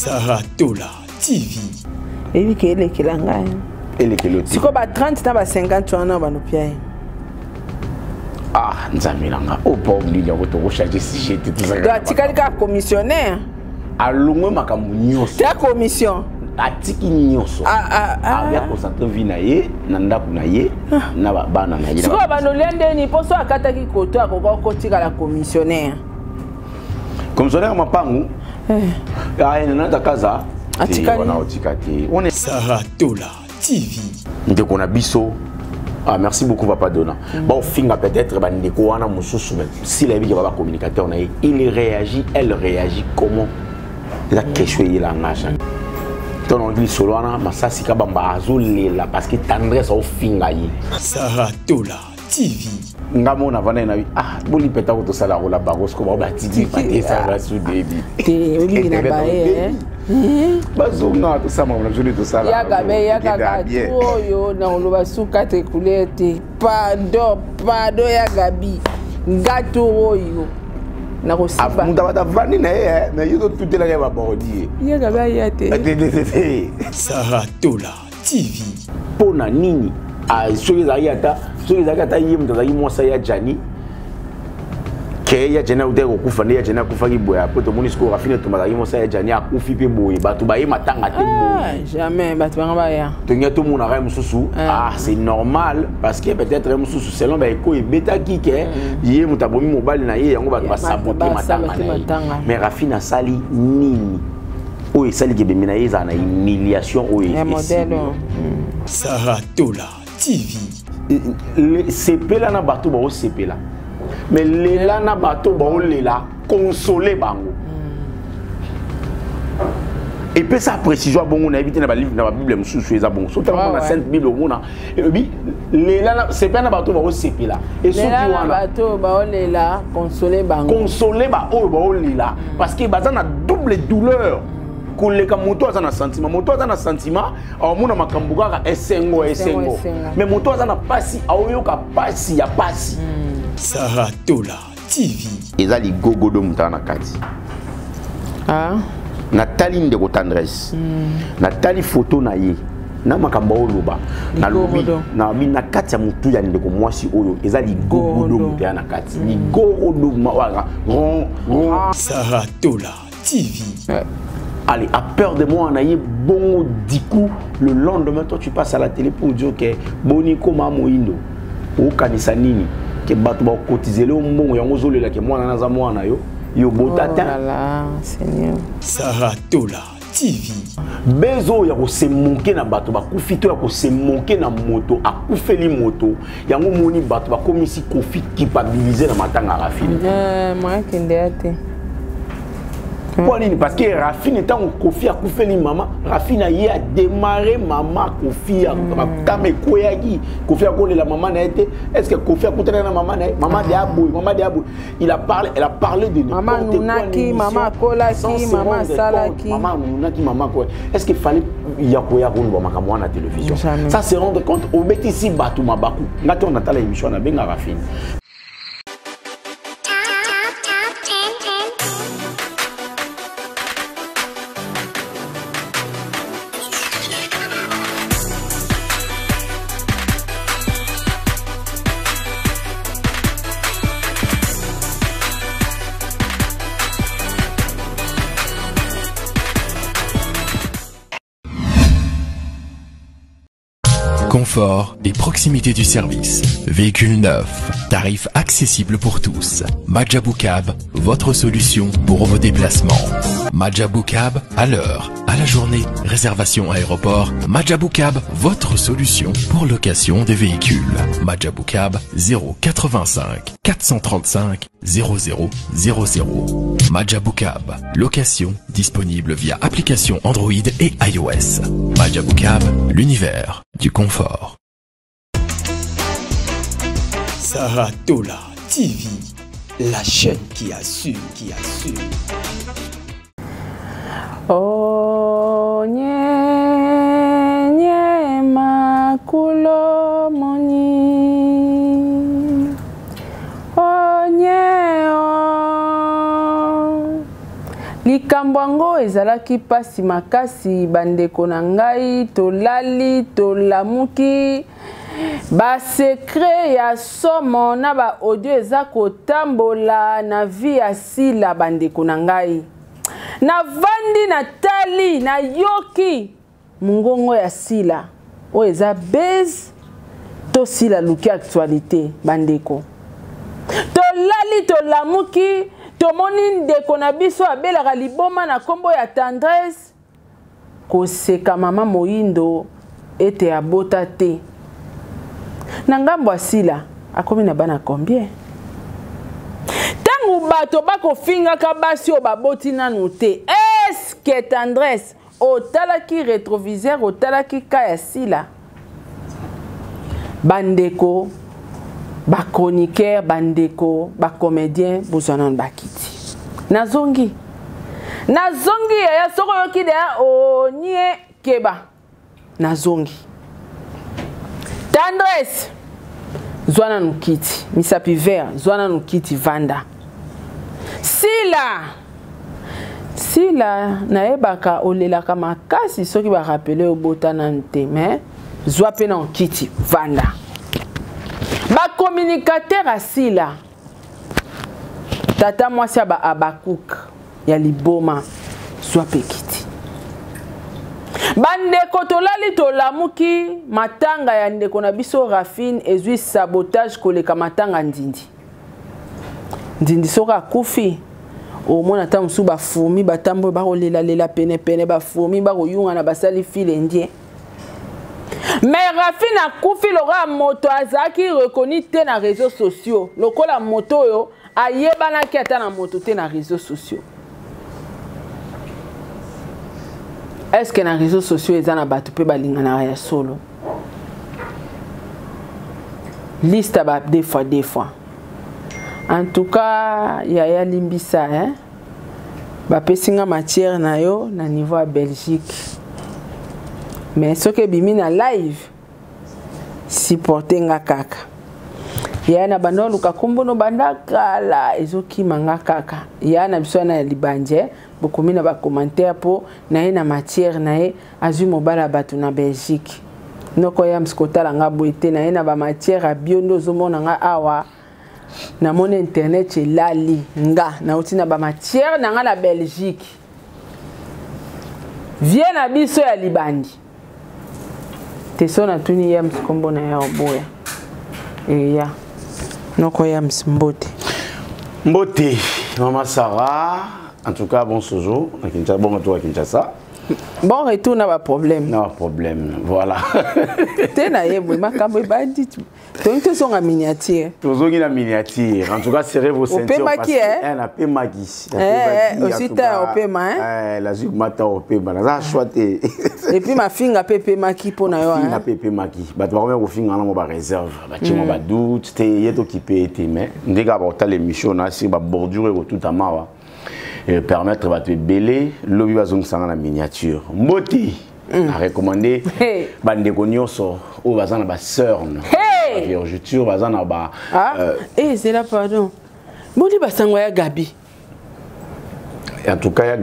Saratola TV. Et oui, qu'il est qui l'a gagné. Si quoi 30 ans, 50 ans, on va ah, Nzamilanga. Oh, pas oublier de recharger si j'étais tout ça. Tu as commissionnaire. Allons, ma camoufle. Tu as commission. Atiki nyoso abia concentre vie na ye nanda kuna ye na bana na ye siko banolende ni poso akata ki koto akoko kotika la commissionnaire mapangu ya nanda kaza atika wana otikati on est Saratola TV ndeko na biso. Ah, merci beaucoup papa Dona. Bon finga peut-être bandeko wana mususu mais si la vie va communicateur na il réagit, elle réagit comment la question il a ngasa. Ton anglais solana masasi kabamba azolela parce que tendresse au fingayi. Saratola TV. Ngamona vana na ah boli peta ko to sala rola bagos ko ba tiki pate ça va sous débit. Te oli na bae bazonga to sama na joli to sala. Ya gabe ya gaga oyo na oloba suka te kulete pado ya gabi ngato oyo. Mutavata vani na ye mais yo tout la ga ba bordi ye ga ba yate Saratola TV pona nini a soki za yata ye mutaza mo sa ya jani ke ya jana ude ko kufa ne ya jana kufa ki boya poto monisco rafine to maza mo sa ya jani akufi pe boye batu ba ye matanga te boye jamais batu ba ya to nyato mona ra mususu c'est normal parce que peut-être mususu selon ba eko e beta ki ke ye mutabomi mobile na ye yango ba saboter matanga mais rafine sali nini o sali ke bemina ye za na humiliation o e modèle Saratola TV CP là na bateau ba o CP là mais lela na bateau ba o lela consoler bango et puis ça précision bon on a évité na ba livre na ba bible mususu eza bon surtout na sainte bible on a et puis lela na CP na bateau ba o CP là et surtout wana bateau ba o lela consoler bango ba o lela parce que baza na double douleur koleka moto aza na sentiment amona makambo kaka esengo mais moto aza na pasi aoyoka pasi ya pasi. Saratola TV eza ligogodo mutana kati natali ndeko tendresse natali photo na ye na makambo oloba na lobi na bi na kati ya mutu ya ndeko mwasi oyo eza ligogodo mutana kati ligogodo mawara Saratola TV. Allez, à peur de moi, on a eu bon du coup, le lendemain, toi tu passes à la télé pour dire que Boniko Mamoindo, ou Kanisanini, que Batba cotisé le bon, et on zole là que moi, on a moi, yo botata. Seigneur. Saratola TV. Bezo ya ko se monke na bato ba kufito ya ko se monke na moto akufeli moto yango moni bato ba komisi kofi culpabiliser na matanga rafine. Moi kende ate. Parce que Rafine étant au Kofi a coupé maman, Rafine a démarré maman Kofi a tamé Koyagi, Kofi a collé la maman n'a été. Est-ce que Kofi a coupé la maman n'a maman de Abou, elle a parlé de maman Nunaki, maman Kolaki, maman Salaki, maman Nunaki, maman quoi. Est-ce qu'il fallait Yakoya Roulou à la télévision? Ça se rendre compte au bêtis ici Batou Mabakou. Maintenant on a l'émission on a bien Rafine. Confort et proximité du service. Véhicule neuf. Tarifs accessibles pour tous. Majabou Cab, votre solution pour vos déplacements. Majabou Cab, à l'heure, à la journée, réservation aéroport. Majabou Cab, votre solution pour location des véhicules. Majabou Cab, 085 435 0000. Majabou Cab, location disponible via application Android et iOS. Majabou Cab, l'univers du confort. Saratola TV, la chaîne qui assure, Oh, nye makulo moni. Oh, nye Makambwango ezalaki pasi makasi bandeko na ngai tolali tolamuki ba secret ya somo na ba audio eza kotambola na vie ya sila bandeko na ngai na vandi na tali na yoki mungongo ya sila o eza base to sila luki actualité bandeko tolali tolamuki tomoni ndeko na biso abelaka liboma na kombo ya tendresse koseka mama moyindo ete abota te na ngambo asila akomi na bana combien tangu bato bakofingaka basi o baboti nanu te eske tendresse otalaki rétroviseur otalaki ka ya sila bandeko ba chroniqueur bandeko ba comédien bozana bakiti nazongi ya soko yoki de onye keba nazongi tendresse zwana nukiti misapi vert zwana nukiti vanda sila naebaka olelaka makasi soki ba rappeler obotana nte mais zwa pe na nkiti vanda ba communicateur asila tata mwasi aba Abakuk ya liboma zwa pe kiti bandeko tolali tolamuki matanga ya ndeko na biso Rafine ezwi sabotage koleka matanga ndindi soka kufi omona ta musu ba fumi batambo ba kolela pene ba fumi ba koyunga na basali file ndie mais Rafine akufi loka moto azaki reconnu te na réseaux sociaux lokola moto yo ayebana ki ata na moto te na réseaux sociaux. Est-ce que na réseaux sociaux ezana batu pe balingana ya solo liste ba des fois en tout cas ya limbisa hein ba pesinga matière na yo na niveau à Belgique mais ce que bimi na live supporter nga kaka ya na bando luka kumbono bandakala ezoki manga kaka ya na biso na libanje bokomi na ba commentaire po na na matière na ye azui mobala batu na Belgique noko ya mskotala nga boite na na ba matière a biondo zomona nga awa na mon internet elali nga na utina ba matière na nga la Belgique vient na biso ya libandi tesona tuni ya mskombo na ya oboya ya noko ya msmbote mbote Mama Sarah en tout cas bon sojo na Kinshasa bon retour à Kinshasa bon retour na ba problème voilà tena yebo makambo bandi donc tu son en miniature tozongi na miniature en tout cas serrez vos ceintures parce que na pe maki aussi ta opema la zug mata opema na choité et puis ma finga pepe maki pona yo finga pepe maki bato ba ko finga na mo ba réserve ba timo ba doute te yeto qui peut être mais ndeka ba ta l'émission na si ba bordure tout amawa et permettre de te belé lobby bazong sanga na miniature mboti a recommandé bandeko nyonso o bazana ba sœur vergeture bazana ba c'est là pardon mboti basango ya Gabi en tout cas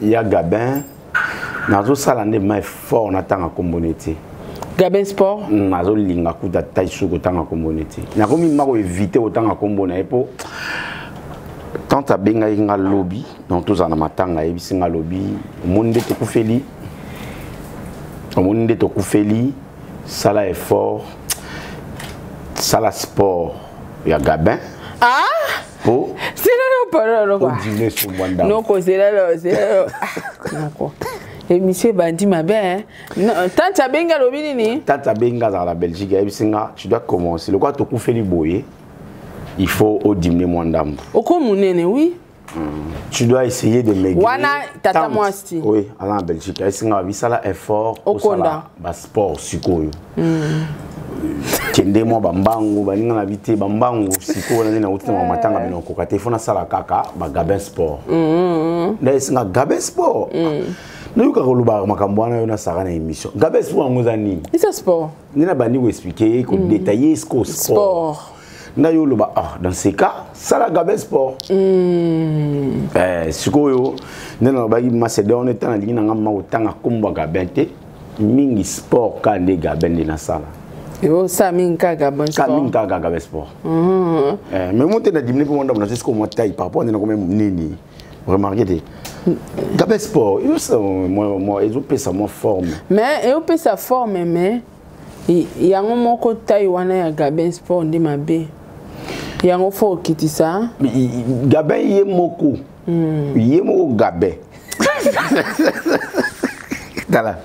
ya Gabin nazo sala nde mai fort na tanga kombonete Gabin sport nazo linga kuta taisho ko tanga kombonete nakomi mako éviter otanga kombona epo tant à benga inga lobby donc tous en matanga et bisinga lobby monde te kufeli monde te kufeli sala effort sala sport ya Gabin po c'est là parole quoi non c'est là non et monsieur bandi ma ben tant à benga lobby nini tant à benga dans la Belgique et bisinga tu dois commencer le quoi te kufeli boyer il faut diminuer moins d'âme. Oui. Tu dois essayer de maigrir. Tata Mwasti. Oui, en Belgique. Il y a un effort au sport. Kende mo bambangu baninga na bité bambangu siko na utima matanga binoko ka telefona sala kaka ba Gabin sport. Na isinga Gabin sport. Na yuka koluba makambo na yo na sara na émission. Gabin sport ngoza nini? C'est sport. Nina bandi ko expliquer ko détailler ce sport. Dans ces cas, ça la Gabin Sport. Sikoyo, non, Macédoine est en ligne, on a autant à combat Gabin, Mingi Sport, quand les Gabin de la salle. Et ça, Minka Gabin Sport. Minka Gabin Sport. Mais moi, tu as dit que moi, je suis comme taille par rapport à Nini. Remarquez, Gabin Sport, moi, ils ont payé sa forme. Mais ils ont payé sa forme, mais. Il y a un moment que Taïwan a Gabin Sport de ma baie. Il y a un fort qui dit ça. Gabin y est moko. Y est moko Gabin. Voilà.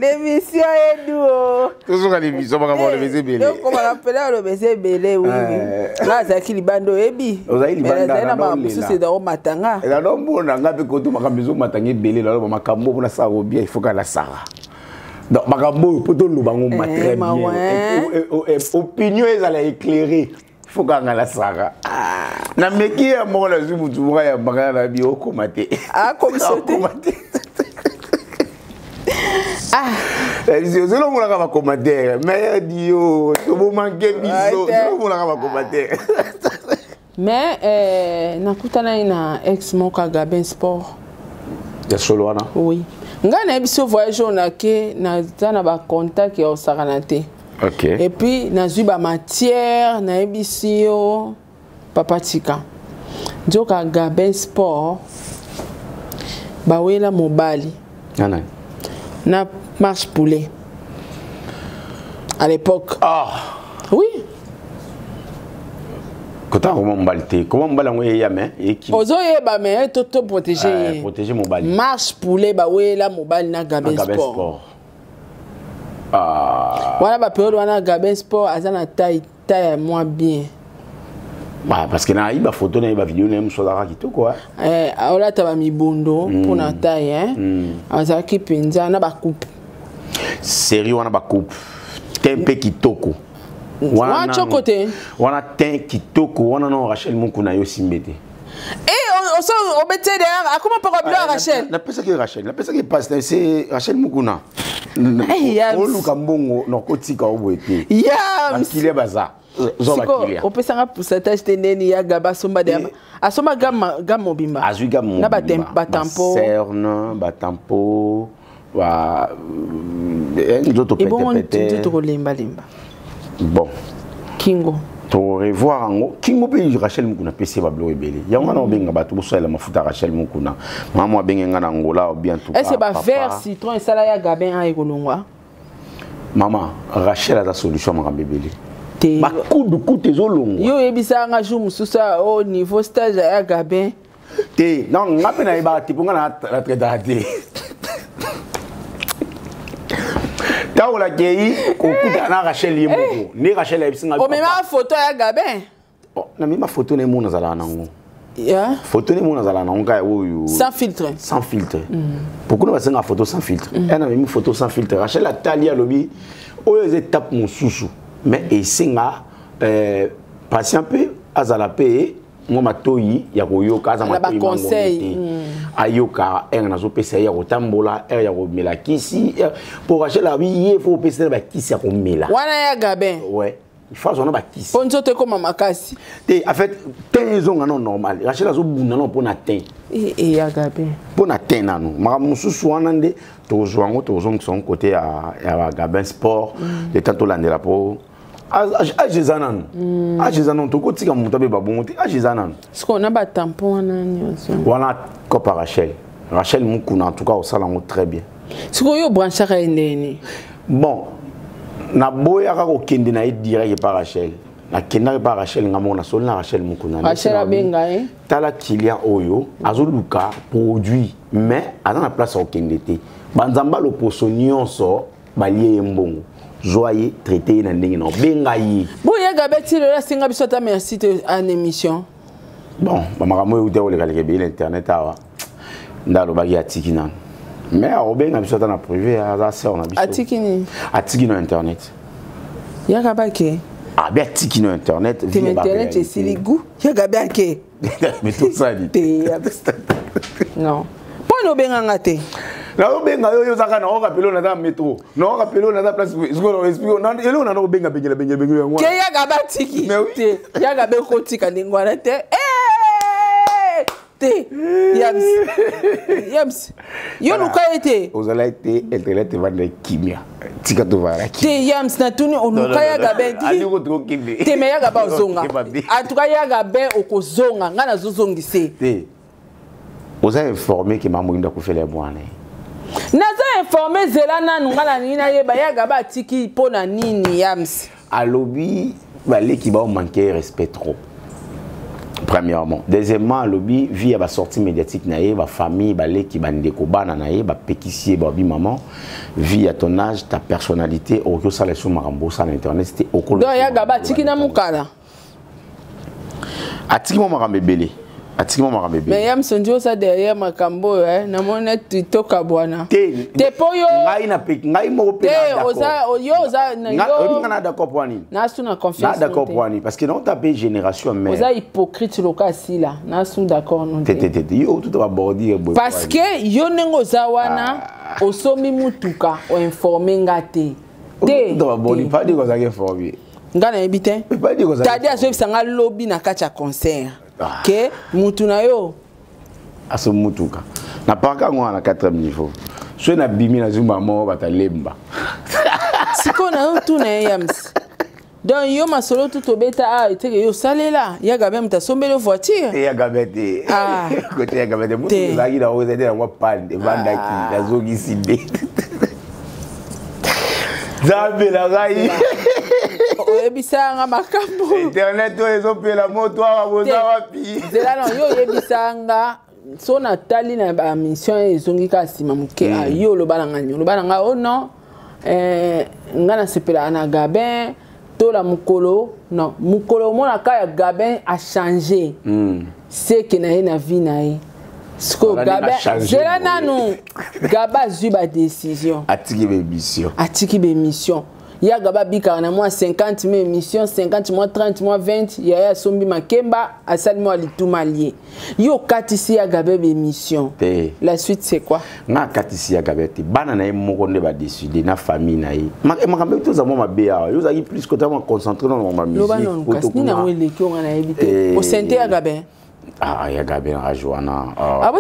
L'émission est douce. Toujours à l'émission, on va le baiser belé. Donc on va appeler le baiser belé. Oui. Là, c'est qui libando ebi. C'est dans matanga. Et là, on a un peu de makambo matanga belé. Là, makambo on a ça au bien. Il faut qu'elle la sara. Donc makambo peut le bango très bien. Opinion ils allaient éclairer. Il faut qu'elle la sara. Na meki ya mo la zubu tuwa ya bagala bi okomate. Ah comme ça. Ah, c'est là où on a commenté. Mais Dio, tout le monde manque biso. C'est où on a commenté. Mais nakutana ina ex moka Gabin Sport. Ya solo ana. Oui. Ngana biso voyage on a ke na zana ba contact ya osaranate. OK. Et puis na zuba matière na ebisio papa tika. Joka Gabin Sport. Ba wela mobali. Nana. Na marche poulet. À l'époque. Ah. Oui. Comment on va l'envoyer Ozo yeba mais toto protéger. Protéger mon bali. Marche poulet ba we la mobile na Gabin Sport. Ah. Voilà ba période wana Gabin Sport azana taille moins bien. Bah parce que na iba photo na iba vidéo na msola kito quoi. Ola taba mibondo pour na taille hein. Azaki penza na ba coupe. Série wana ba coupe. Tempe kitoko. Wana chokote. Wana ten kitoko wana no Rachel Mukuna yo simbete. On on mettait derrière comment pas Rachel Rachel. La personne que Rachel, la personne qui passe c'est Rachel Mukuna. On luka mbongo no kotika obwete. Ya kile baza. On peut s'en pourcentage teneni ya gaba somba de asoma gam bimba azui gam na batampo cerne batampo wa nzoto pete to lemba bon kingo to revoir ngo kingo pe Rachel Mukuna pesi ba blo ebele yango na obenga bato bosala mafuta Rachel Mukuna mama benga na ngola bien tout est-ce ba vert citron et sala ya Gabin a ekolongwa mama Rachel a la solution makambe ebele ba coup de zolongo yo ebisa nga jour mususa au niveau stage ya Gabin te non ngape na iba tiponga na traité ta ola kei ko kuta na Rachel yemoko ni Rachel ebisinga o mema photo ya Gabin na mema photo ne mona zala nango ya photo ne mona zala nango ka oyo sans filtre pourquoi on va faire une photo sans filtre elle a mis une photo sans filtre Rachel a talia lobi oyo étape mususu mais et singa patient peu azalape moi matoyi ya koyoka azama conseil ayoka na zo pesa ya kotambola ya ko melakisi pour Rachel la vie il faut pesa ba kisi ya ko mela wana ya Gabin ouais il faut on ba kisi ponzo te comme makasi te en fait tenzo non normal Rachel azo buna non pour na ten et ya Gabin pour na ten nanu makamususu wana nde tozwango tozonga son côté ya Gabin Sport de tanto landela pour Ajizanan. Ajizanan, tu côté comme tu as babon, Ajizanan. Ce qu'on a pas tampon voilà Copa Rachel. Rachel Mukuna en tout cas au salon très bien. Ce qu'on y a branché à une bon. Na boya kako kende na direct par Rachel. Na kenda par Rachel ngamona sol na Rachel Mukuna. Rachel abenga tala client oyo azoluka produit mais à la place au kendete. Banzamba lo posonio so balie mbongo. Joyeux traité dans les gens bengayi bon ya Gabeti le singa bisota merci en émission bon maman ou te le calque internet awa ndalo bagi atikina mais au benga bisota na privé à ça on a biso atikina internet ya Gabake ah bien atikina internet via internet c'est siligu ya Gabake mais tout ça dit non pour no benga ngate Na benga yo zaka na rappeler na métro. Na rappeler na place ce qu'on explique na ele na benga benga ngwa. Ke ya ga batiki. Te ya ga be khotika lingwana te. Te Yams. Yo luka ete. Ozala ete internet vendre kimia. Tika to vara. Te Yams na tuni oluka ya ga be. Ani ko to kimbe. Te me ya ga ba zonga. Atuka ya ga be okozonga ngana zozongise. Te. Oza informé que maman nda ko fele bwana. Naza informé zela nanu ngana nina yeba ya ga ba tiki pona nini Yams. Alobi balé qui va manquer respect trop. Premièrement, deuxièmement, lobby via la sortie médiatique naïe, la famille, balé qui bande kobana naïe, ba péquissier, babi maman, via ton âge, ta personnalité, au que ça les sous marambo ça l'internet, c'était au col. Donc ya gaba tiki na mukala. Atiki mo marambe belé. Atiki mo marambe belé. Mais yam sonjo ça derrière makambo na monet toka bwana. Te poyo. Ngai na pe, ngai mo pe. Te oza yo oza na yo. Ngai na d'accord pour ani. Na sou na confiance. Na d'accord pour ani parce que non tapé génération mais. Oza hypocrite loka si là. Na sou d'accord non. Te yo tout va bordi boy. Parce que yo nengo zawana osomi mutuka o informer ngate. Te. Tout va bordi pas dire qu'on a informé. Ngana ebite. Pas dire qu'on a. Tadi azo bisanga lobby na kacha concert. Que mutuna yo aso mutuka na paka ngwa na 4e niveau so na bimi na zumba mo batalemba siko na yo tu na Yams donc yo masolo tout obeta eteke yo salela ya gabe mtasombele voiture ya gabete côté ya gabete mutu zaki na ozete na pande vandaki na zogi sinde Zambe la gai. Oyebisanga makambo. Internet ezopela moto ababoza wapi. Zela no yo oyebisanga so na tali na ba mission ezongi ka sima muke yo lobalanga nyo lobalanga oh non ngana sepela na Gabin to la mukolo non mukolo mona ka ya Gabin a changé c'est que na vie na ye. Sko Gabin zela nanu Gaba zuba décision atiki be mission ya Gaba bika na moi 50 000 émissions 50 mois 30 mois 20 ya sombi makemba asali moi lituma lié yo katisi ya Gaba be mission la suite c'est quoi na katisi ya Gaba te bana na moko nde ba décider na famille na ye makambe to za mo mabea yo za plus côté moi concentrer dans ma musique parce que na wele ki on a évité au santé ya Gaba. Ah, ya Gabin a Joana. Ah,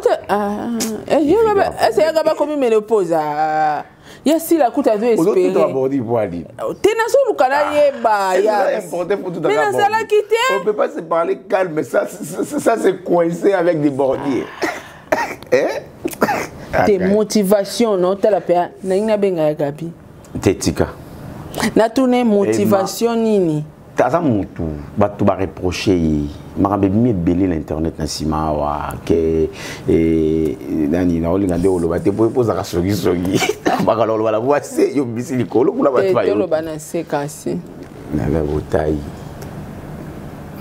ya Gabin, est-ce que ya Gabin comme ménopause ya si la kuta doit espérer. T'es na solo kana yeba ya. C'est important pour tout d'accord. Mais ça quitter. On peut pas se parler calme, mais ça c'est coincé avec des bordiers. Tes motivations non telle la paix na ina benga ya Gabi. Tetika. Na tourner motivation nini? Taza mutu batu ba reprocher marabe mi belé l'internet na sima wa ke nani na olinga de oloba te poza ka sogi baka lo bala voice yo bisi likolo kula batu ba yo lo bana sekasi na la botai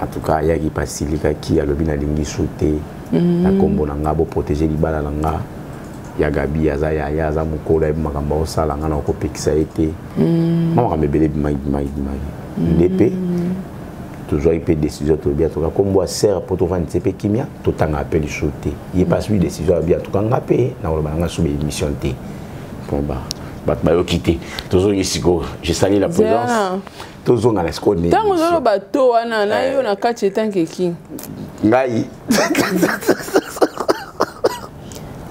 en tout cas ya ki pasilika ki alobi na lingi sote na kombo na ngabo protéger libala na nga ya Gabi ya za mukolo e makamba osala nga na ko pekisa ete mama kamebele mai l'épée toujours il peut décision tout bien tout comme moi sert pour tout vendre CP kimia tout temps appel sauter il pas suivi décision bien tout quand appel na on va sur émission T bon bah yo quitter toujours ici go je salue la présence toujours na l'esco né tant on bateau wana na yo na kache tanke ki ngai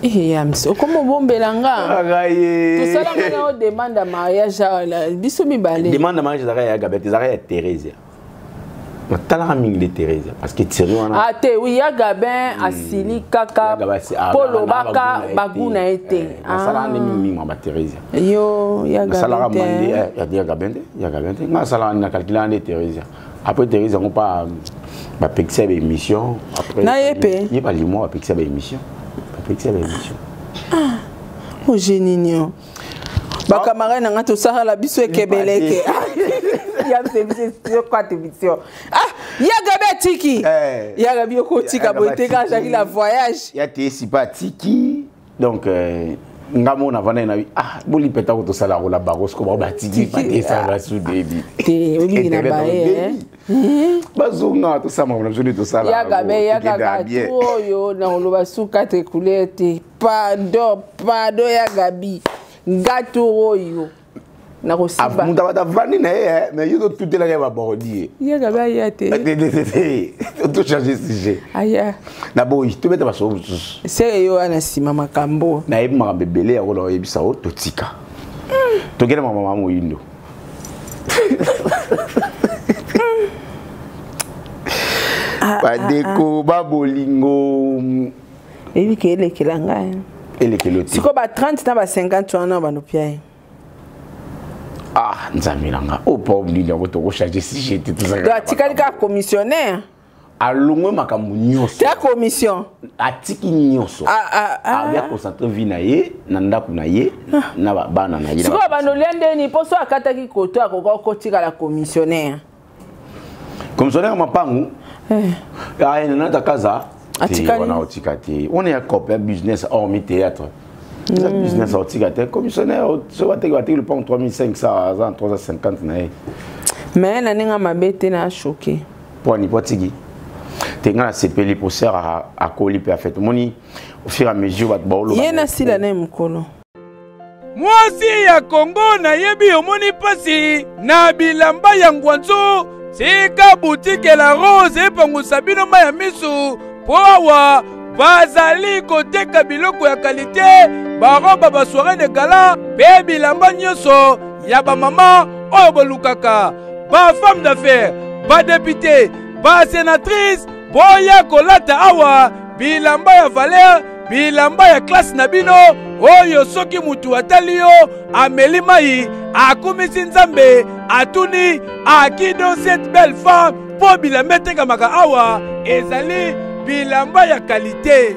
Yams, comment bombelanga? Tout ça là, on demande à mariage à biso mi balé. Demande à mariage à Gabin, à Thérèse. Ma talent mingi de Thérèse parce que Thierry on a. Ah te oui ya Gabin asili kaka polo baka baguna été. Ah. Ça là mingi ma Thérèse. Yo ya Gabin. Ça là mandé ya Gabin, ya Gabin. Ma ça là na calculer en Thérèse. Après Thérèse on pas ba pexer émission après. Na yepé. Il pas limo ba pexer émission. Ah, oh génial. Ba camarade na ngato sala biso ekebeleke. Ya c'est quoi télévision. Ah, ya Gabin tiki. Ya Gabi ko tika bote ka jaki la voyage. Ya te si pas tiki. Donc ngamo na vana na boli peta ko to sala ko la bagos ko ba tiki pa te sala sou débit. Te obi na ba bazonga tout ça mon journée tout ça là ya gabi yo na oloba suka te coulette pardon ya gabi gato yo na kosiba muta bata vandi na mais yo tout est là va bordi ya gabi ya te tout changer sujet aya na boy to beta baso c'est yo ana sima makambo na yebi maka bebele ya ko yebisa o totika to gele mama moyindo Badeko babolingo ebi ke elekela ngai elekeloti siko ba 30 na ba 50 wana ba no pia nzamilanga o pauvre ni ngo to ko changer sujet tout ça do atikali ka commissionnaire alongwe makambo nyonso ta commission atiki nyonso abia concentrer vie na ye na ndako na ye na bana na ye siko ba no lende ni poso akataki koto akoko kotika la commissionnaire mapangu na ta kaza on est un copain business hormis théâtre. Business horticulture commissionnaire so va te le pont 3500 à 350 mais na ninga mabete na choqué pour ni potigi tenga la CPL pour ser à coller parfaitement moni au fur et à mesure va bolo yena sila na mukolo mwasi ya Kongo na yebi omoni pasi na bilamba ya ngwanzo sika boutique la rose epangu sabino maya misu powa bazali koteka biloko ya kalite baroba ba soirée de gala pe bilamba nyonso ya ba mama oyo bolukaka ba femme d'affaires ba député ba sénatrice boya kolata awa bilamba ya valeur bilamba ya classe na bino oyo soki mutu atali yo ameli mai akumisi nzambe atuni akido cette belle femme po bilamba etekamaka awa ezali bilamba ya qualité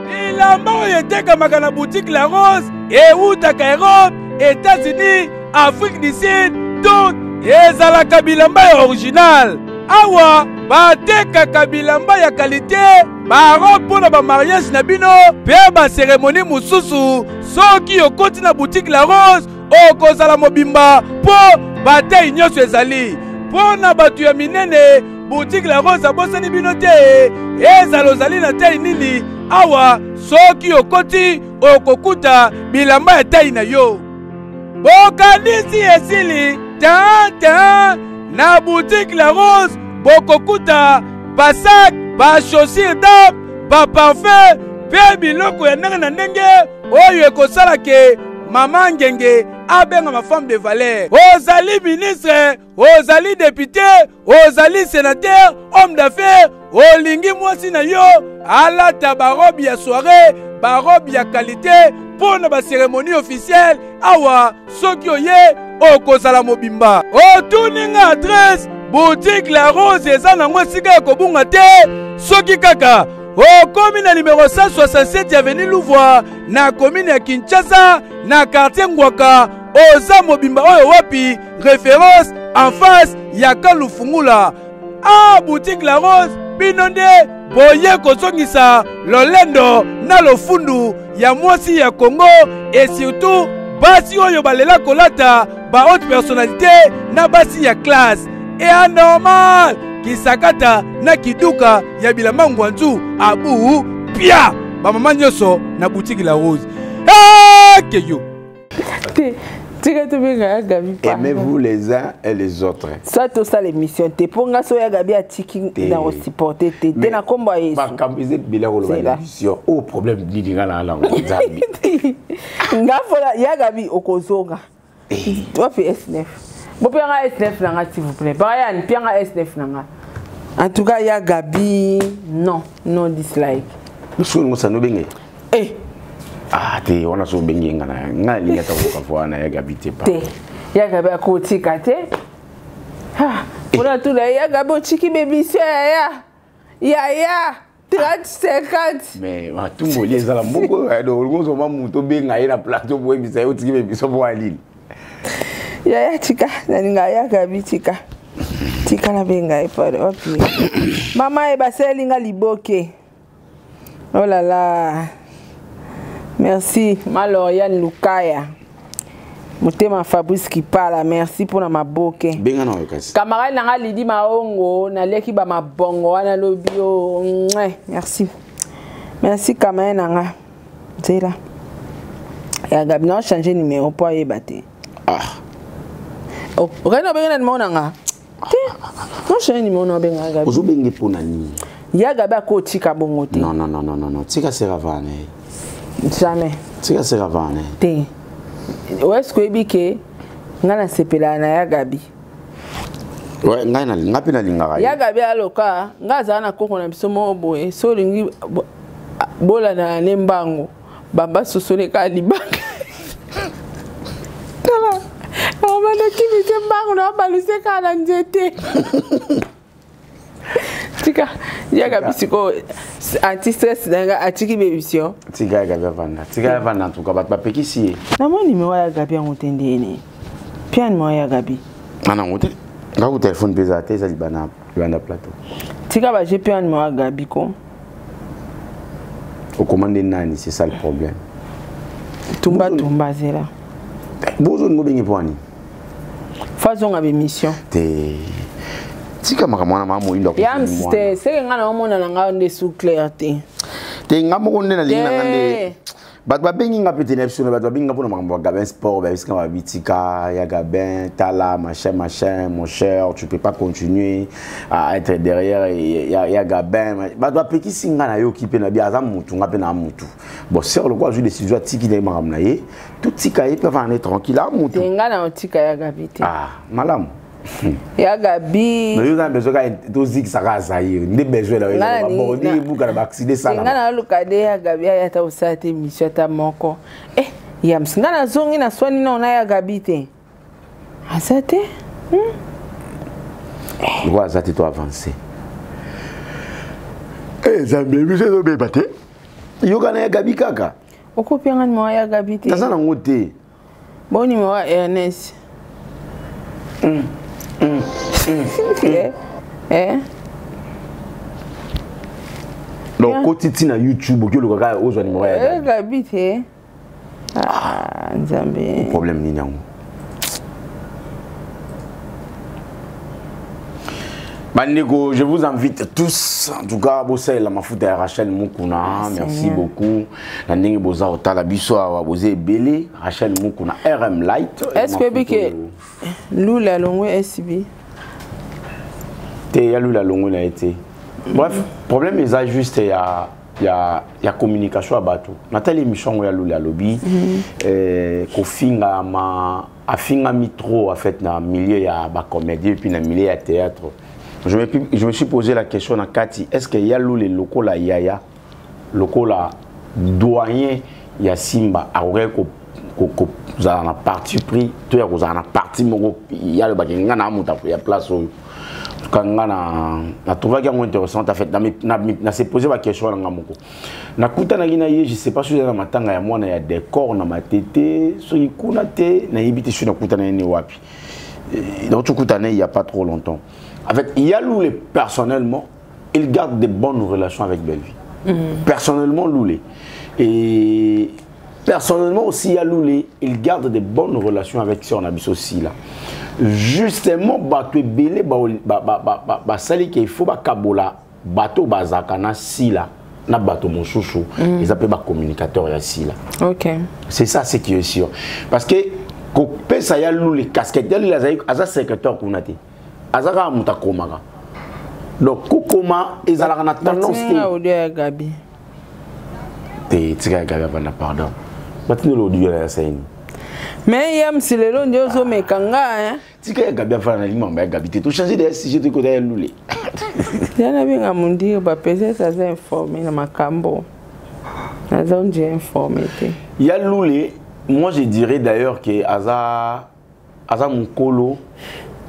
bilamba oyo etekamaka na boutique La Rose eutaka Europe États-Unis Afrique du Sud donc ezalaka bilamba ya original awa batekaka bilamba ya qualité barobe mpona bamariage na bino mpe baseremonie mosusu soki okoti na boutique La Rose okozala mobimba mpo batei nyonso ezali mpona bato ya minene boutique La Rose abosani bino te ezala ozali na tei nini awa soki okoti okokuta bilamba ya tei na yo bokanisi esili ta na boutique La Rose bokokuta basak bachaussure dame baparfum mpe biloko ya ndenge na ndenge oyo ekosala ke mama ngenge abenga ma femme de valeur ozali ministre ozali député ozali sénateur homme d'affaires olingi mwasi na yo alata barobe ya soirée barobe ya qualité mpona basérémonie officielle awa soki oye okozala mobimba otuninga adresse boutique La Rose eza nango esika ya kobunga te soki kaka okomi na numéro 167 avenue Louvois na commune ya Kinshasa na quartier Ngwaka oza mobimba oyo wapi référence en face ya Kalufungula boutique La Rose bino nde boye kozongisa lolendo na lofundu ya mwasi ya Congo et surtout basi oyo balela kolata ba haute personnalité na basi ya classe et anormal kisakata na kiduka ya bilamba ngwanzu abu pia bamama nyonso na boutique La Rose keyo aimez-vous les uns et les autres ça tout ça l'émission te ponga so ya gabi atiki na supporter te na komba yesu ba kambize bilako lo émission au problème lidinga la nzambi ngafola ya gabi okozonga toi fais S9 bon pianga S9 nanga s'il vous plaît Brian pianga S9 nanga en tout cas ya gabi non dislike monsieur ngo sano benge te on a so benge ngana ngali ya tawo kafwa na ya gabi te pa te ya gabi akotika te ona tout la ya gabi ochiki baby ya 30-50 mais matumbo lieza la mboko do ngozo mamuto benga ina plateau boy bisa otiki bebiso bo alili ya tika naninga ya gabi tika na benga epare opi mama ebaselinga liboke oh là là merci Maloriane Lukaya Motema Fabrice qui parle, merci pour ma boke. Benga na okasi. Camarade nanga Lidi Maongo, na leki ba mabongo wana lobio. Merci. Merci camarade nanga. Zela. Ya Gabi na changer numéro pour yebate. Ah. Oh, rena benga na numéro nanga. Non changer numéro na benga Gabi. Ozo bengi pona ni. Ya Gabi ko tika bongo te. Non. Tika sera vane. Jamais. Tika sera vane. Te. Est-ce que bike ngana sepela na ya Gabi? Ouais, ngapi na lingara. Ya Gabi aloka, ngaza na koko na biso mo boye, so lingi bola na nembango. Bamba sosole ka libanga. Tala. On va na kimi tembango na baluse ka na njete. Tika, ya Gabi siko anti-stress nanga atiki bebisio. Tika Gabi vanda. Tika vanda en tout cas ba pekisi. Na mo numéro ya Gabi ngotende ni. Pia numéro ya Gabi. Ana ngote. Nga téléphone pesa te za libana plateau. Tika ba GP numéro ya Gabi ko. Au commander nani, c'est ça le problème. Tumba zela. Bozo ngobengi pwani. Façon à mission. Te tika makamwana mamu indo ko. Yam ste c'est ngana omona nanga nde sous clarté. Te ngamo nde na linga ngande. Bat ba bengi nga petite option bat ba bengi nga pona makambo Gabin sport ba biska ba bitika ya Gabin tala machin mon cher tu peux pas continuer à être derrière ya Gabin bat ba peki singa na yo kipe na bi azam mutu nga pe na mutu bon sur le quoi je décision tiki na makam na ye tout tika ye peut faire tranquille à mutu nga na tika ya Gabi te ah malam ya Gabi mais yo na besoin ka to zik saka zaire ndi besoin la bon ndi buka na accident ça nga na lukade ya Gabi ya ta usate mission ta moko ya msinga na zongi na swani na ya Gabi te asate Loi azati to avancer zambe mise do be bate yo kana ya Gabi kaka okopia ngani mo ya Gabi te tazana ngote bon numéro ya Ernest donc kotiti na YouTube que le gars ozwa numéro ya Gabi te nzambe problème ni nango Bandeko, je vous invite tous, en tout cas, bosser la mafuta ya Rachel Mukuna, merci beaucoup. La ndenge boza otala biso awa boze belé, Rachel Mukuna RM Light. Est-ce que bike Lula Longwe SB? Te ya Lula Longwe na été. Bref, problème est juste il y a communication à bateau. Nathalie Michon ya Lula lobby ko finga ma afinga mitro en fait na milieu ya ba comédie puis na milieu ya théâtre. Je me suis posé la question à Kati, est-ce qu'il y a les locaux là yaya locaux là doyen ya Simba aurait ko za na parti pris to ya ko za na parti moko ya le bakinga na muta ya place kanga na trouvé qu'il y a intéressant en fait na se poser la question na moko na kuta na gina ye je sais pas si na matanga ya mwana ya décor na matete so ikuna te na yibiti sur na kuta na ni wapi donc tout kuta il y a pas trop longtemps. En fait, Yaloulé, personnellement, il garde de bonnes relations avec Belleville. Personnellement, Loulé. Et personnellement aussi, Yaloulé, il garde de bonnes relations avec Sion Abisso aussi là. Justement, bateau belé, sali qu'il faut kabola bateau bazakana si là, na bateau mon chouchou, ils appellent communicateur ici là. Ok. C'est ça, c'est qui est sûr. Parce que quand ça Yaloulé casquette, il a un secrétaire qu'on a dit. Azaka mutakomaka. Donc kokoma ezalaka na tendance audio Gabi. Te tika Gabi bana pardon. Batino l'audio ya saini. Mais yam silelo ndio zo mekanga hein. Tika Gabi afana na limamba ya Gabi te to changer de sujet de côté lulé. Yana binga mundi ba pese ça za informer na makambo. Na zone j'ai informé te. Ya lulé, moi je dirais d'ailleurs que Aza Mukolo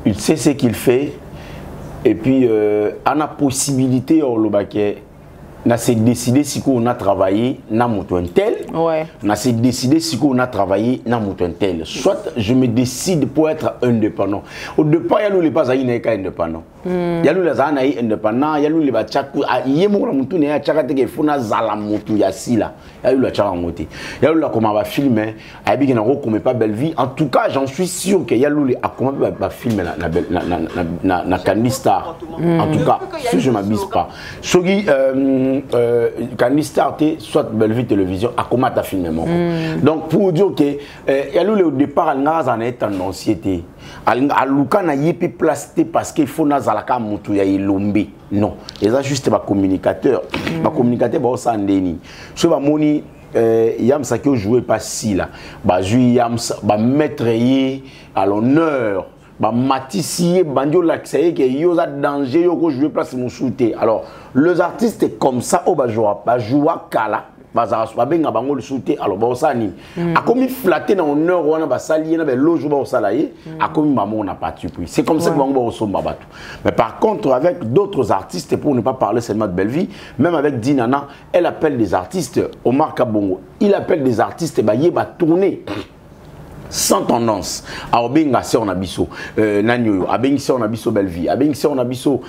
il sait ce qu'il fait et puis on a possibilité on a décidé si on a travaillé na moto tel ouais on a décidé si on a travaillé na moto tel soit je me décide pour être indépendant au départ il y a pas indépendant yalu la zana indépendant yalu le bachaku yemo la mutu ne ya chaka teke funa zala mutu ya sila yalu la chaka ngote yalu la comment va filmer abi ki na ko comme pas belle vie en tout cas j'en suis sûr que yalu le a comment va filmer na Candy Star en tout cas si je m'abuse pas sogi Candy Star soit belle vie télévision a comment ta filmer mon donc pour dire que yalu le au départ al ngaza na tendanciété aluka na yepi plasté parce qu'il faut nazalaka mutu ya ilombe non ils ont juste ba communicateur ba sandeni so ba moni yam ça que jouer pas si là ba jouer yam ba mettre yi à l'honneur ba matisier bandio l'accès que yo za danger yo ko jouer place musuté alors les artistes comme ça au ba jouer kala ba benga bango le souté alors ba osani a comme flatter na honneur wana ba salier na ba lojo ba osalaye a comme maman n'a pas tué c'est comme ça que bango ba osomba bato mais par contre avec d'autres artistes pour ne pas parler seulement de Belle Vie même avec Dinana elle appelle des artistes Omar Kabongo il appelle des artistes ba yeba tourner sans tendance a obenga se on abiso nanyo abenga se on abiso Belle Vie abenga se on abiso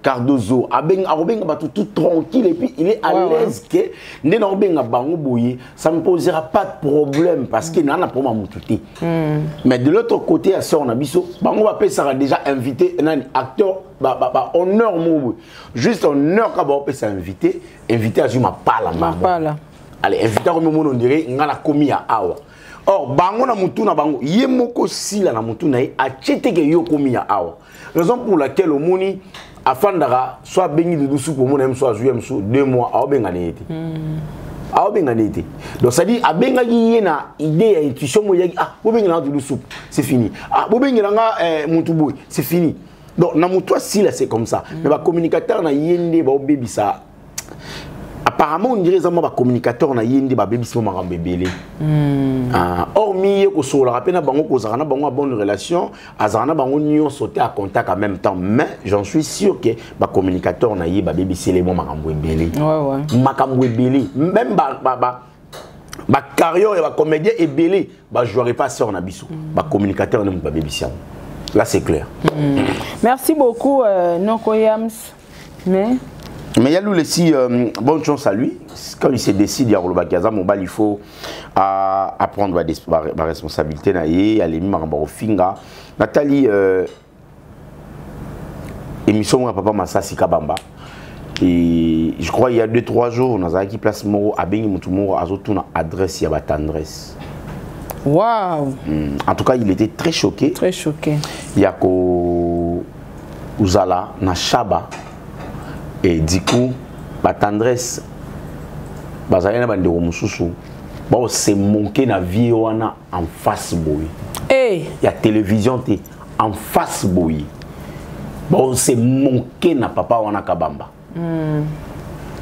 Cardozo abenga ba tout tranquille et puis il est à l'aise que né na obenga bango boye ça me posera pas de problème parce que nana pour ma mututé mais de l'autre côté à se on abiso bango va peut sera déjà invité un acteur honneur mo juste honneur ka ba peut s'inviter invité à juma pas la allez invité comme on dirait ngala komi à awa. Or, bango na mutu na bango, ye moko sila na mutu na ye, a chete ke yo komi ya awa. Raison pour laquelle au moni, afandara, soit bengi de douce pour mon soit joué 2 mois, a benga nete. A benga nete. Donc ça dit, a benga ye na idée ya intuition mo yagi, ah, bo bengi na douce c'est fini. Ah, bo bengi na mutu boy, c'est fini. Donc na mutu sila c'est comme ça. Mais ba communicateur na yende ba obebi ça. Apparemment, on dirait que les communicateurs ont des bébés qui sont bébés. Hormis que sur la peine, ils ont une bonne relation, ils ont sauté à contact en même temps. Mais j'en suis sûr que les communicateurs ont des bébés qui sont bébés. Même ma carrière et ma comédien est belé. Je n'aurais pas ça en abisso. Les communicateurs n'ont pas bébé. Là, c'est clair. Merci beaucoup, Noko Yams. Mais il y a aussi bonne chance à lui. Quand il se décide, il faut apprendre la responsabilité. Il aller au finga. Nathalie, émission à Papa Massassi Kabamba. Et je crois il y a 2-3 jours, on a qui place Moro à Bengi Moutoumoro à Zotuna adresse, il y a tendresse. Waouh! En tout cas, il était très choqué. Très choqué. Il y a ko Uzala na Shaba. Et du coup, la tendresse, c'est manqué na vie en face boy. Il y a télévision en face boy. C'est manqué na papa wana kabamba.